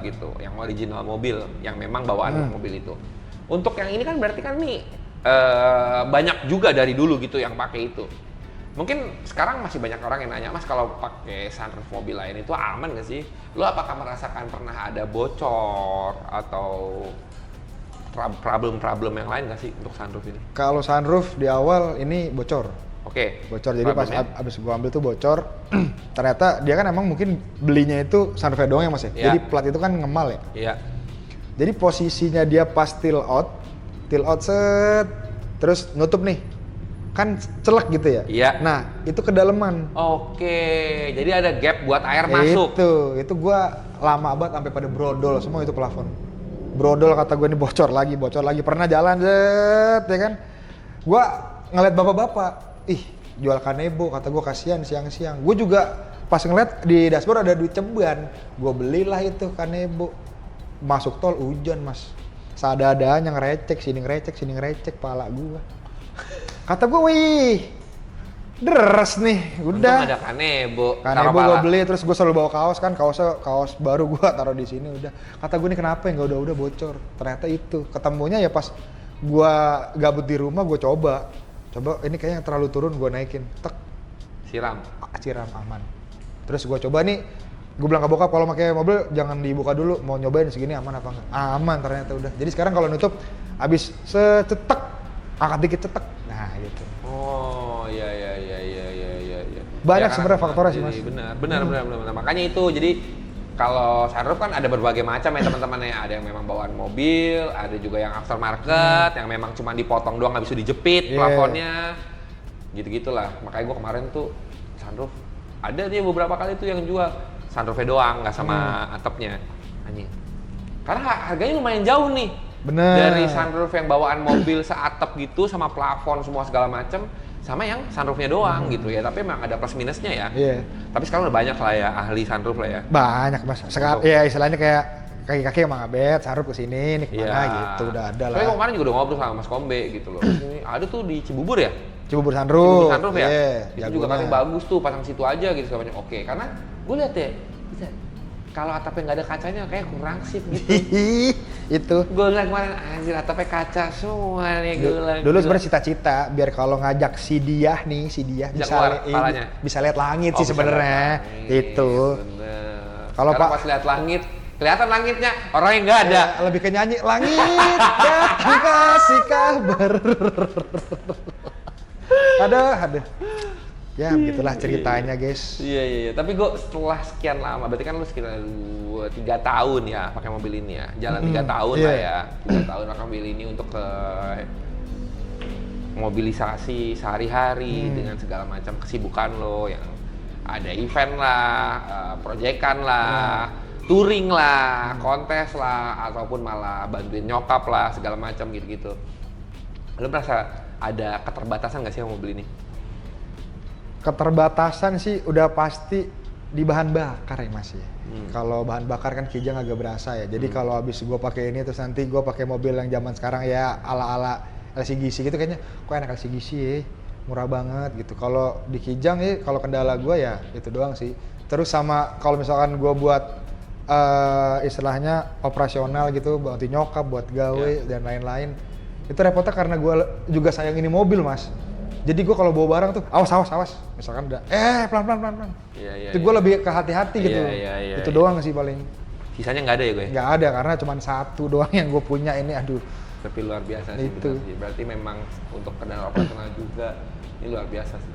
gitu, yang original mobil, yang memang bawaan mobil itu. Untuk yang ini kan berarti kan nih banyak juga dari dulu gitu yang pakai itu. Mungkin sekarang masih banyak orang yang nanya, Mas kalau pakai sunroof mobil lain itu aman nggak sih? Lo apakah merasakan pernah ada bocor atau problem yang lain nggak sih untuk sunroof ini? Kalau sunroof di awal ini bocor. Oke. Bocor, jadi pas Problemnya? abis gua ambil tuh bocor, ternyata dia kan emang mungkin belinya itu sunroofnya doang ya mas ya? Iya. Jadi plat itu kan ngemal ya? Iya. Jadi posisinya dia pas till out set, terus nutup nih, kan celek gitu ya? Iya. Nah itu kedalaman. Oke, jadi ada gap buat air masuk. Itu gua lama banget sampai pada brodol semua itu plafon. Brodol kata gue ini bocor lagi, pernah jalan ya kan? Gua ngeliat bapak-bapak, ih jual kanebo, kata gue kasihan siang-siang. Gue juga pas ngeliat di dashboard ada duit ceban, gue belilah itu kanebo. Masuk tol hujan mas, seadanya ngerecek, sini ngerecek pala gue. Kata gue, wih, deres nih, udah. Untung ada kanebo. Kanebo gue beli, terus gue selalu bawa kaos kan, kaos baru gue taruh di sini udah. Kata gue nih kenapa ya nggak udah bocor? Ternyata itu ketemunya ya pas gue gabut di rumah gue coba ini kayaknya yang terlalu turun gue naikin, siram aman. Terus gue coba nih, gue bilang ke bokap kalau pakai mobil jangan dibuka dulu, mau nyobain segini aman apa enggak? Aman ternyata udah. Jadi sekarang kalau nutup abis secetek, angkat dikit cetek, nah gitu. Oh iya. Banyak Ya, sebenarnya faktornya sih mas. Benar. Makanya itu jadi kalau sunroof kan ada berbagai macam ya teman-teman ya. Ada yang memang bawaan mobil, ada juga yang aftermarket, yang memang cuma dipotong doang nggak bisa dijepit plafonnya, gitu-gitulah. Makanya gue kemarin tuh sunroof ada dia beberapa kali tuh yang jual sunroofnya doang, nggak sama atapnya. Anjing. Karena harganya lumayan jauh nih. Bener. Dari sunroof yang bawaan mobil seatap gitu sama plafon semua segala macem, sama yang sunroofnya doang gitu ya. Tapi memang ada plus minusnya ya. Iya. Tapi sekarang udah banyak lah ya ahli sunroof lah ya. Banyak mas. Sekarang ya istilahnya kayak kaki-kaki emang abet, sarung ke sini, nih kemana gitu, udah ada lah. Tapi kemarin juga udah ngobrol sama Mas Kombe gitu loh. Ini ada tuh di Cibubur ya? Cibubur sunroof. Cibubur sunroof ya? Iya, Itu juga katanya bagus tuh, pasang situ aja gitu semuanya. Oke, karena gue lihat ya, bisa. Kalau atapnya nggak ada kacanya kayak kurang sip gitu. Itu. Gue lihat kemarin, anjir atapnya kaca semua nih gue bilang. Dulu sebenarnya cita-cita biar kalau ngajak si Diah bisa keluar kepalanya. bisa lihat langit sih bisa sebenarnya. lihat langit, Itu. bener. Kalau Sekarang Pak pas lihat langit, kelihatan langitnya, orangnya nggak ada. Ya, lebih ke nyanyi langit datang kasih kabar. ada. Ya begitulah ceritanya guys. Iya. Tapi gue setelah sekian lama, berarti kan lu sekitar 3 tahun ya pakai mobil ini ya. Jalan 3 tahun lah ya. 3 tahun pakai mobil ini untuk ke mobilisasi sehari-hari dengan segala macam kesibukan lo yang ada event lah, proyekan lah, touring lah, kontes lah, ataupun malah bantuin nyokap lah, segala macam gitu-gitu. Lo merasa ada keterbatasan nggak sih sama mobil ini? Keterbatasan sih udah pasti di bahan bakar ya mas ya. Kalau bahan bakar kan Kijang agak berasa ya. Jadi kalau habis gue pakai ini terus nanti gue pakai mobil yang zaman sekarang ya ala-ala LCGC gitu kayaknya, kok enak LCGC ya, murah banget gitu. Kalau di Kijang ya, kalau kendala gue ya itu doang sih. Terus sama kalau misalkan gue buat istilahnya operasional gitu, bantu nyokap, buat gawe dan lain-lain. Itu repotnya karena gue juga sayang ini mobil mas. Jadi gue kalau bawa barang tuh awas. Misalkan udah pelan. Iya. Itu gue lebih ke hati-hati gitu. Iya. Itu doang sih paling. Sisanya nggak ada ya gue? Nggak ada karena cuma satu doang yang gue punya ini. Aduh. Tapi luar biasa sih. Itu. Benar sih. Berarti memang untuk kendaraan operasional juga ini luar biasa sih.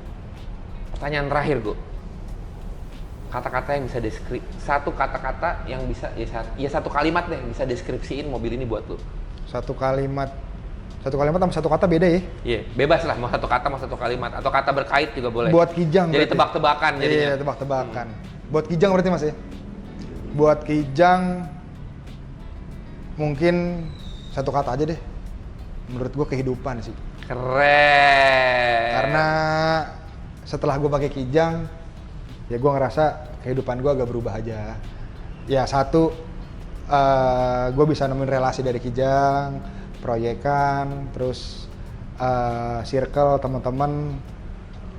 Pertanyaan terakhir gue. Kata-kata yang bisa satu kata-kata yang bisa satu kalimat deh yang bisa deskripsiin mobil ini buat lo. Satu kalimat sama satu kata beda ya? Iya, bebas lah mau satu kata mau satu kalimat atau kata berkait juga boleh. Buat Kijang jadi tebak-tebakan jadinya. Iya, tebak-tebakan. Buat Kijang berarti mas ya? Buat Kijang mungkin satu kata aja deh. Menurut gue kehidupan sih. Keren. Karena setelah gue pakai Kijang, ya gue ngerasa kehidupan gue agak berubah aja. Ya satu, gue bisa nemuin relasi dari Kijang, proyekan, terus circle teman-teman.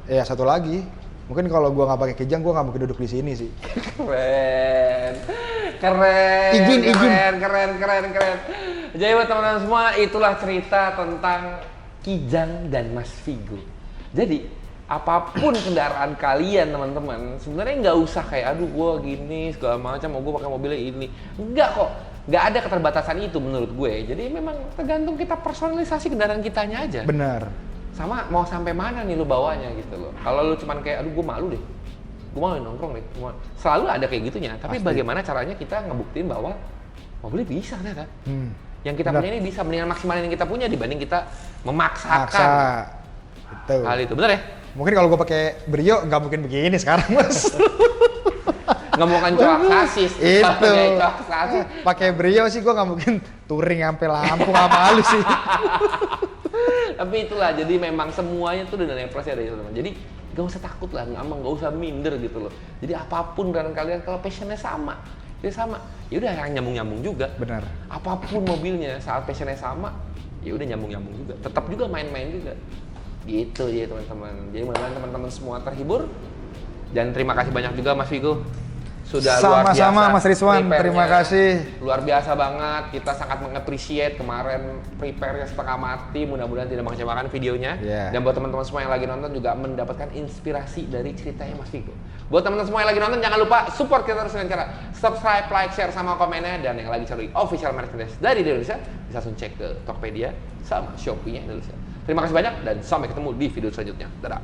Ya satu lagi, mungkin kalau gue nggak pakai Kijang, gue nggak mungkin duduk di sini sih. Keren. Izin. Keren. Jadi buat teman-teman semua, itulah cerita tentang Kijang dan Mas Vigo. Jadi apapun kendaraan kalian teman-teman, sebenarnya nggak usah kayak aduh gue gini segala macam, mau gue pakai mobilnya ini. Enggak kok. Nggak ada keterbatasan itu menurut gue. Jadi memang tergantung kita personalisasi kendaraan kitanya aja. Benar. Sama mau sampai mana nih lu bawanya gitu loh. Kalau lu cuman kayak aduh gue malu deh. Gue malu nongkrong deh. Selalu ada kayak gitunya. Tapi pasti. Bagaimana caranya kita ngebuktiin bahwa mobilnya bisa ternyata. Yang kita punya ini bisa mendingan maksimalin yang kita punya dibanding kita memaksakan Itu. hal itu. Bener ya? Mungkin kalau gue pakai Brio nggak mungkin begini sekarang mas. Nggak mau kan coak sasis. Itu. Pakai Pakai Brio sih gue nggak mungkin touring sampai Lampung sama halus sih. Tapi itulah, jadi memang semuanya tuh udah nilai plusnya dari teman. Jadi gak usah takut lah, nggak usah minder gitu loh. Jadi apapun dengan kalian, kalau passionnya sama, ya udah yang nyambung juga. Benar. Apapun mobilnya, saat passionnya sama, ya udah nyambung juga. Tetap juga main-main juga. Gitu ya teman-teman. Jadi mudah-mudahan teman-teman semua terhibur. Dan terima kasih banyak juga Mas Vigo. Sudah luar biasa. Sama-sama Mas Rizwan, terima kasih. Luar biasa banget, kita sangat mengapresiasi kemarin prepare-nya setengah mati, mudah-mudahan tidak mengecewakan videonya. Dan buat teman-teman semua yang lagi nonton juga mendapatkan inspirasi dari ceritanya Mas Vigo. Buat teman-teman semua yang lagi nonton, jangan lupa support kita terus dengan cara subscribe, like, share, sama komennya. Dan yang lagi cari official merchandise dari Indonesia, bisa langsung cek ke Tokopedia sama Shopee-nya Indonesia. Terima kasih banyak dan sampai ketemu di video selanjutnya. Dadah.